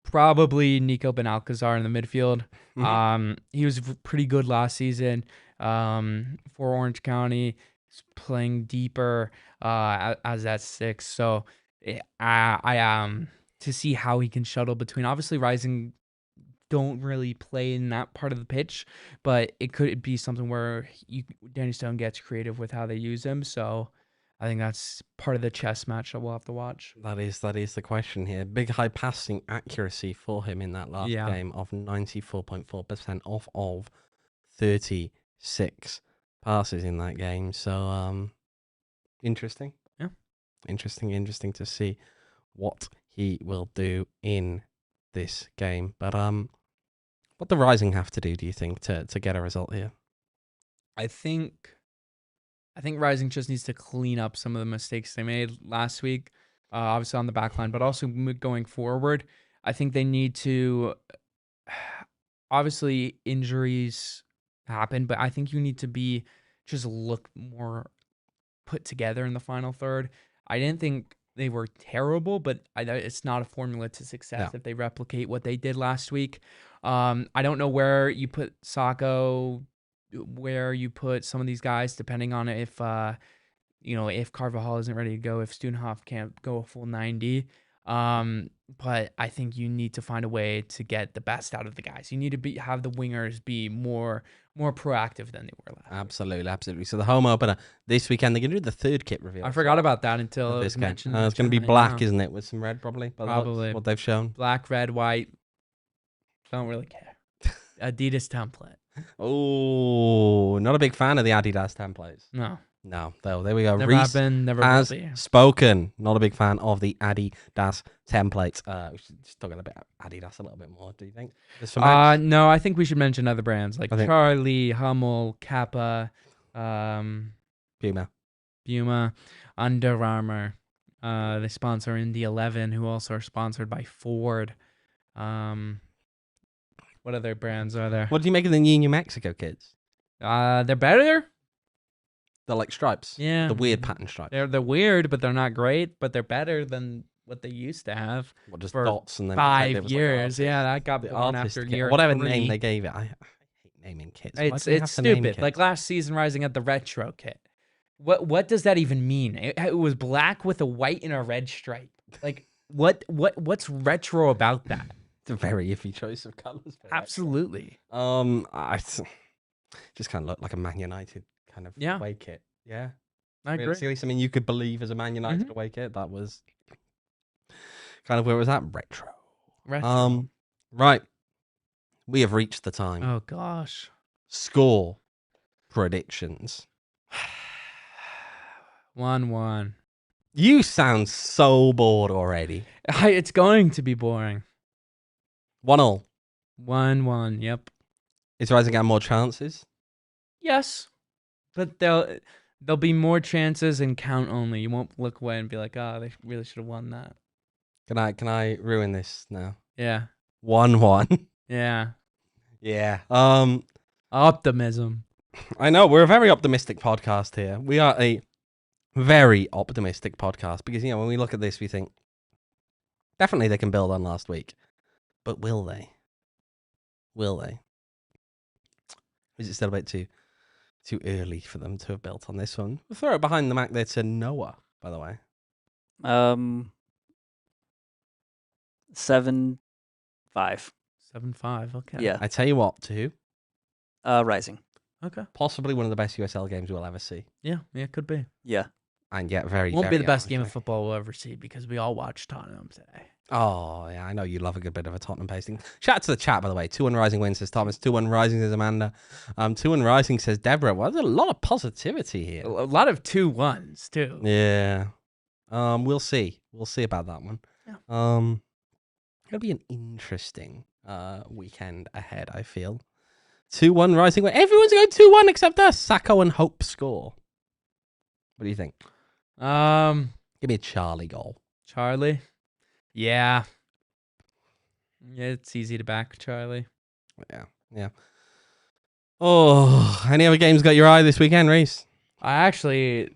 Probably Nico Benalcazar in the midfield. Mm-hmm. He was pretty good last season for Orange County. He's playing deeper as that 6. So I to see how he can shuttle between. Obviously, Rising don't really play in that part of the pitch, but it could be something where Danny Stone gets creative with how they use him. So I think that's part of the chess match that we'll have to watch. That is the question here. Big high passing accuracy for him in that last game of 94.4% off of 36 passes in that game. So interesting. Yeah. Interesting to see what he will do in this game. But what the Rising have to do you think, to get a result here? I think Rising just needs to clean up some of the mistakes they made last week, obviously on the back line, but also going forward. I think they need to, obviously injuries happen, but I think you need to just look more put together in the final third. I didn't think they were terrible, but it's not a formula to success if they replicate what they did last week. I don't know where you put Sacco, where you put some of these guys, depending on if Carvajal isn't ready to go, if Studenhoff can't go a full 90. But I think you need to find a way to get the best out of the guys. You need to have the wingers be more proactive than they were last. Absolutely. So the home opener this weekend, they're going to do the 3rd kit reveal. I forgot about that until it was mentioned. It's going to be black, isn't it, with some red probably? Probably. What they've shown. Black, red, white. Don't really care. Adidas template. Oh, not a big fan of the Adidas templates. No, though. There we go. Never Rees have been, never has will be. spoken. Not a big fan of the Adidas templates. We should just talk about Adidas a little bit more, do you think? No, I think we should mention other brands like Charlie, Hummel, Kappa, Puma, Under Armour. They sponsor Indy 11, who also are sponsored by Ford. What other brands are there? What do you make of the New Mexico kids? They're better. They're like stripes. Yeah. The weird pattern stripes. They're weird, but they're not great. But they're better than what they used to have. Just for dots and then 5 years. That got born after year whatever 3. name they gave it. I hate naming kits. It's stupid. Like last season, Rising had the retro kit. What does that even mean? It was black with a white and a red stripe. Like what's retro about that? It's a very iffy choice of colours. Absolutely. I just kind of looked like a Man United kind of away kit. Yeah, I agree. Seriously, something you could believe as a Man United away kit. That was kind of where it was at. Retro. Right. We have reached the time. Oh gosh. Score predictions. 1-1. You sound so bored already. It's going to be boring. 1-1. 1-1. Yep. Is Rising got more chances? Yes. But there'll be more chances and count only. You won't look away and be like, oh, they really should have won that. Can I ruin this now? Yeah. 1-1. Yeah. Yeah. Optimism. I know we're a very optimistic podcast here. We are a very optimistic podcast because when we look at this, we think definitely they can build on last week, but will they? Will they? Is it still a bit too early for them to have built on this one? We'll throw it behind the Mac there to Noah, by the way. 7-5. 7-5. Okay. Yeah. I tell you what, too. Rising. Okay. Possibly one of the best USL games we'll ever see. Yeah. Yeah. Could be. Yeah. And yet very, Won't very be the best game of unlikely. football we'll ever see because we all watched Tottenham today. Oh, yeah, I know you love a good bit of a Tottenham pasting. Shout out to the chat, by the way. 2-1 Rising win, says Thomas. 2-1 Rising, says Amanda. 2-1 Rising, says Deborah. Well, there's a lot of positivity here. A lot of 2-1s too. Yeah. We'll see. We'll see about that one. Yeah. It'll be an interesting weekend ahead, I feel. 2-1 Rising win. Everyone's going 2-1 except us. Sacco and Hope score. What do you think? Give me a Charlie goal. Charlie. Yeah. Yeah, it's easy to back Charlie. Yeah. Oh, any other games got your eye this weekend, Reese? This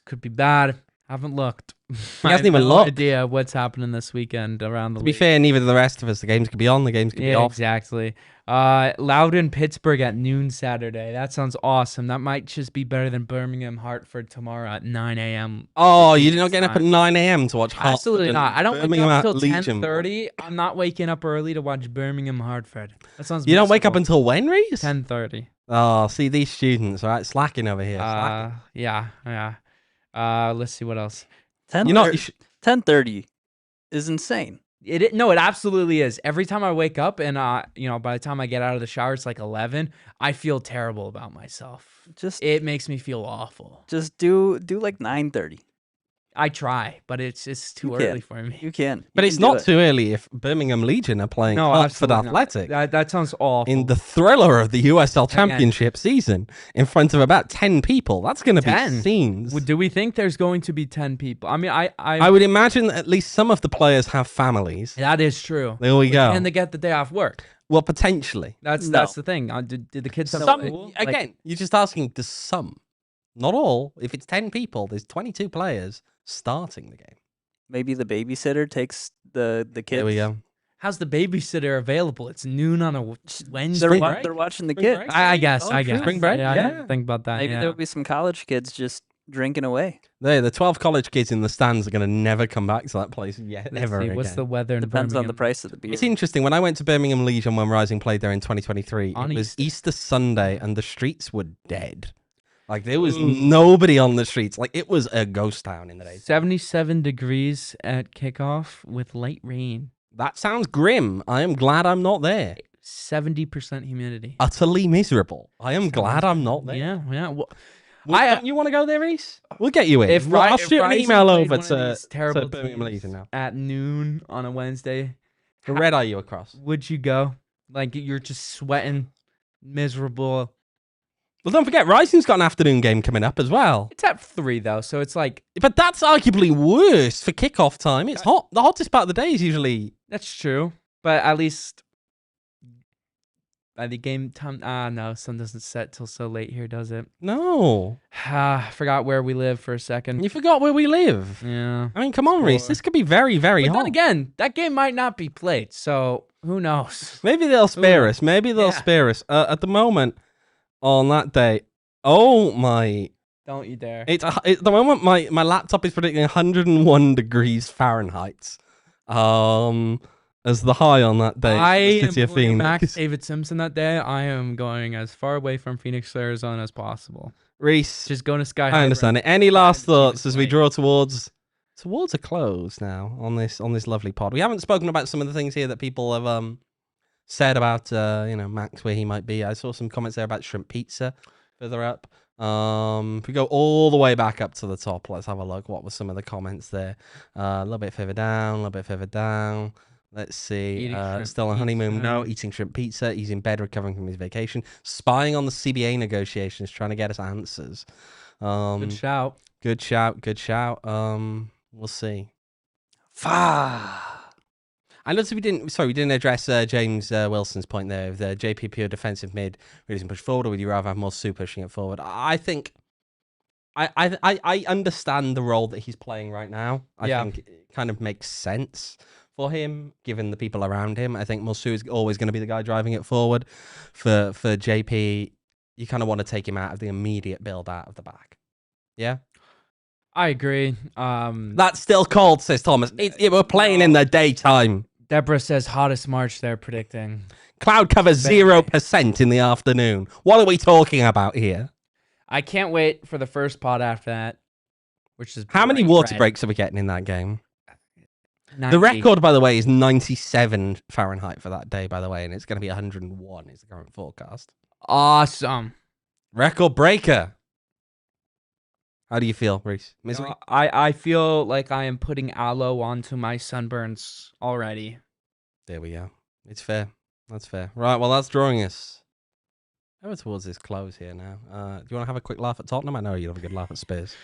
could be bad. Haven't looked. He hasn't even looked. Idea what's happening this weekend around the To be league. fair, neither do the rest of us. The games could be on, the games could be off. Exactly. Loudoun, Pittsburgh at noon Saturday. That sounds awesome. That might just be better than Birmingham, Hartford tomorrow at 9 a.m. Oh, you're not getting up at 9 a.m. to watch Hartford? Absolutely not. I don't wake Birmingham up until Legion. 10:30. I'm not waking up early to watch Birmingham, Hartford. That sounds. You don't wake up miserable. until when, Reese? 10:30. Oh, see, these students, all right, slacking over here. Slacking. Yeah. Let's see what else. 10:30 is insane. No, it absolutely is. Every time I wake up and by the time I get out of the shower, it's like 11. I feel terrible about myself. It makes me feel awful. Just do like 9:30. I try, but it's too early for me. You can. But it's not too early if Birmingham Legion are playing Hartford Athletic. That sounds awful. In the thriller of the USL Championship season, in front of about 10 people. That's going to be scenes. Do we think there's going to be 10 people? I mean, I would imagine that at least some of the players have families. That is true. There we go. And they get the day off work. Well, potentially. That's the thing. Did the kids have again, you're just asking, does some, not all, if it's 10 people, there's 22 players starting the game. Maybe the babysitter takes the kids. There we go. How's the babysitter available? It's noon on a Wednesday. They're watching the kids. I guess. Spring break? Yeah, I didn't think about that. Maybe there'll be some college kids just drinking away. The 12 college kids in the stands are going to never come back to that place yet. Let's see, what's the weather in Depends Birmingham? on the price of the beer. It's interesting. When I went to Birmingham Legion when Rising played there in 2023, it was Easter Sunday and the streets were dead. Like, there was nobody on the streets. Like, it was a ghost town in the day. 77 degrees at kickoff with light rain. That sounds grim. I am glad I'm not there. 70% humidity. Utterly miserable. I am glad I'm not there. Yeah. Well, don't you want to go there, Reese? We'll get you in. I'll shoot an email over to Birmingham Legion now. At noon on a Wednesday. The red eye you across. Would you go? Like, you're just sweating, miserable. Well, don't forget, Rising's got an afternoon game coming up as well. It's at 3, though, so it's like... But that's arguably worse for kickoff time. It's hot. The hottest part of the day is usually... That's true. But at least... By the game time... no, sun doesn't set till so late here, does it? No. I forgot where we live for a second. You forgot where we live. Yeah. I mean, come on, Reese. This could be very, very hot. Then again, that game might not be played, so who knows? Maybe they'll spare us. Maybe they'll spare us. At the moment... On that day, don't you dare! At the moment, my laptop is predicting 101 degrees Fahrenheit, as the high on that day. I am City of going Phoenix. back David Simpson that day. I am going as far away from Phoenix, Arizona as possible. Reese, just going to Sky. I understand it. Any last thoughts as we draw towards a close now on this lovely pod? We haven't spoken about some of the things here that people have said about Max, where he might be. I saw some comments there about shrimp pizza further up. If we go all the way back up to the top, let's have a look. What were some of the comments there? A little bit further down, a little bit further down. Let's see. Eating shrimp Still on honeymoon? pizza. No. Eating shrimp pizza. He's in bed recovering from his vacation. Spying on the CBA negotiations, trying to get us answers. Good shout. Good shout. Good shout. We'll see. I noticed we didn't address James Wilson's point there of the JP pure defensive mid really doesn't push forward, or would you rather have more Sue pushing it forward? I think I understand the role that he's playing right now. I think it kind of makes sense for him, given the people around him. I think Musu is always going to be the guy driving it forward. For JP, you kind of want to take him out of the immediate build out of the back. Yeah? I agree. That's still cold, says Thomas. We're playing in the daytime. Deborah says hottest March they're predicting. Cloud cover 0% in the afternoon. What are we talking about here? I can't wait for the first pod after that, which is How many bright water red. breaks are we getting in that game? 90. The record, by the way, is 97 Fahrenheit for that day, by the way, and it's going to be 101 is the current forecast. Awesome. Record breaker. How do you feel, Rees? Misery? I feel like I am putting aloe onto my sunburns already. There we go. It's fair. That's fair. Right, well, that's drawing us over towards this close here now. Do you want to have a quick laugh at Tottenham? I know you'll have a good laugh at Spurs.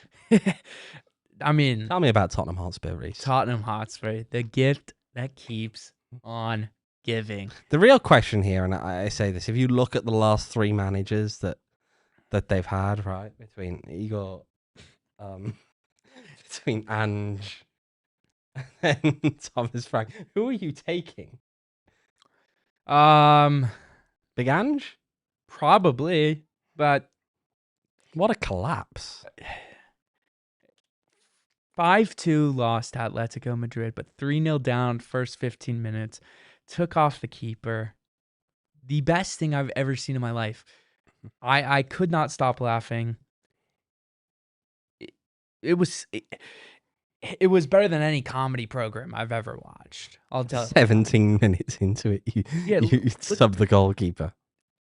I mean, Tell me about Tottenham Hotspur, Rees. Tottenham Hotspur, the gift that keeps on giving. The real question here, and I say this, if you look at the last three managers that they've had, right, between Igor, between Ange and Thomas Frank, who are you taking? Big Ange? Probably, but What a collapse. 5-2 lost to Atletico Madrid, but 3-0 down first 15 minutes. Took off the keeper. The best thing I've ever seen in my life. I could not stop laughing. It was better than any comedy program I've ever watched. I'll tell you. 17 minutes into it, you sub the goalkeeper.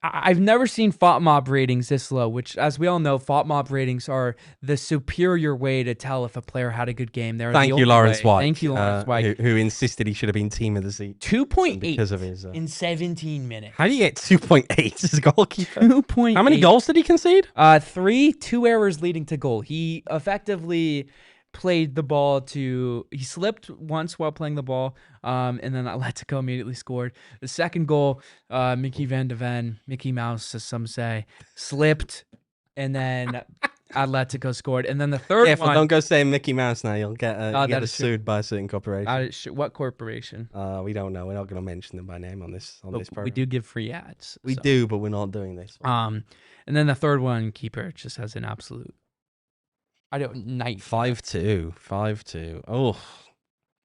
I've never seen FOTMOB ratings this low, which, as we all know, FOTMOB ratings are the superior way to tell if a player had a good game. Thank you, Lawrence White. Thank you, Lawrence White. Who insisted he should have been team of the season. 2.8 because of his. in 17 minutes. How do you get 2.8 as a goalkeeper? 2.8. How many goals did he concede? 3, 2 errors leading to goal. He effectively played the ball to... He slipped once while playing the ball, and then Atletico immediately scored. The second goal, Mickey Van de Ven, Mickey Mouse, as some say, slipped, and then Atletico scored. And then the third Careful, one... don't go saying Mickey Mouse now. You'll get, that is sued by a certain corporation. what corporation? We don't know. We're not going to mention them by name on this program. We do give free ads. We do, but we're not doing this. And then the third one, keeper just has an absolute... night. 5-2. Oh.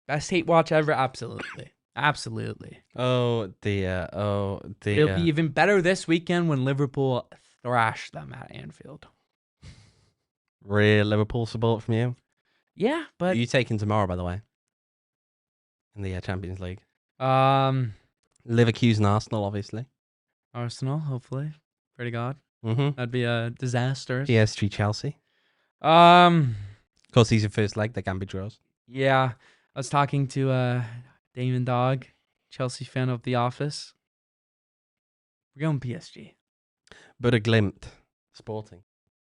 Best hate watch ever. Absolutely. Absolutely. Oh dear. It'll be even better this weekend when Liverpool thrash them at Anfield. Real Liverpool support from you? Yeah, Who are but you taking tomorrow, by the way? In the Champions League. Leverkusen, Arsenal, obviously. Arsenal, hopefully. Pray to God. Mm-hmm. That'd be a disaster. PSG, Chelsea. Of course, he's your first leg. There can be draws. Yeah. I was talking to Damon Dog, Chelsea fan of The Office. We're going PSG. But a glimpse. Sporting.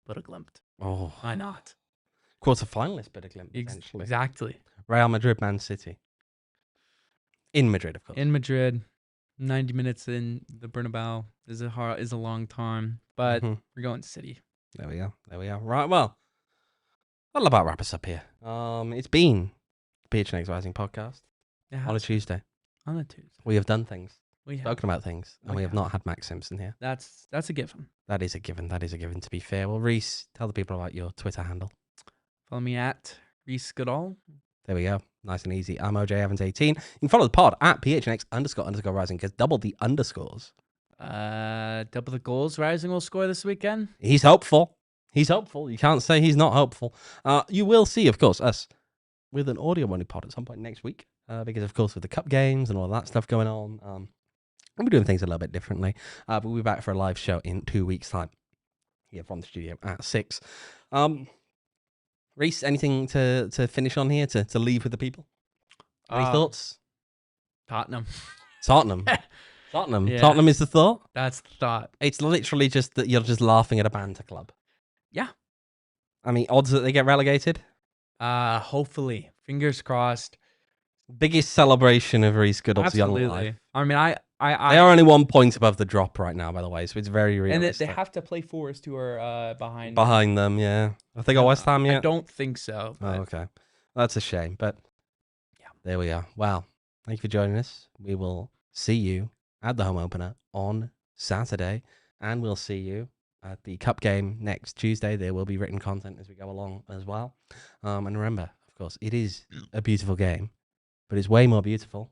But a glimpse. Oh. Why not? Quarter-finalist, but a glimpse. Exactly. Real Madrid, Man City. In Madrid, of course. In Madrid. 90 minutes in the Bernabeu is a long time. But we're going to City. There we go. Right, well. That'll about wrap us up here. It's been the PHNX Rising podcast on a Tuesday. On a Tuesday. We have done things. We have spoken about things. And we have not had Max Simpson here. That's a given. That is a given, to be fair. Well, Rees, tell the people about your Twitter handle. Follow me at Rees Goodall. There we go. Nice and easy. I'm OJ Evans 18. You can follow the pod at PHNX__rising because double the underscores. Double the goals Rising will score this weekend. He's hopeful. You can't say he's not hopeful. You will see, of course, us with an audio-only pod at some point next week because, of course, with the cup games and all that stuff going on, we're doing things a little bit differently. But we'll be back for a live show in 2 weeks' time here from the studio at 6. Rees, anything to finish on here, to leave with the people? Any thoughts? Tottenham. Tottenham. Tottenham. Yeah. Tottenham is the thought. That's the thought. It's literally just that you're just laughing at a banter club. Yeah. I mean, odds that they get relegated? Hopefully. Fingers crossed. Biggest celebration of Rees Goodall's young life. Absolutely. I mean, They are only 1 point above the drop right now, by the way, so it's very and realistic. they have to play Forest, who are behind. Behind them, yeah. Have they got West Ham yet? I don't think so. Oh, But okay. That's a shame, but yeah, there we are. Well, thank you for joining us. We will see you at the home opener on Saturday, and we'll see you at the cup game next Tuesday. There will be written content as we go along as well. And remember, of course, it is a beautiful game, but it's way more beautiful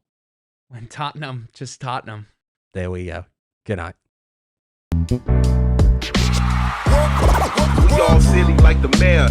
when Tottenham, just Tottenham. There we go. Good night. We all silly like the mayor.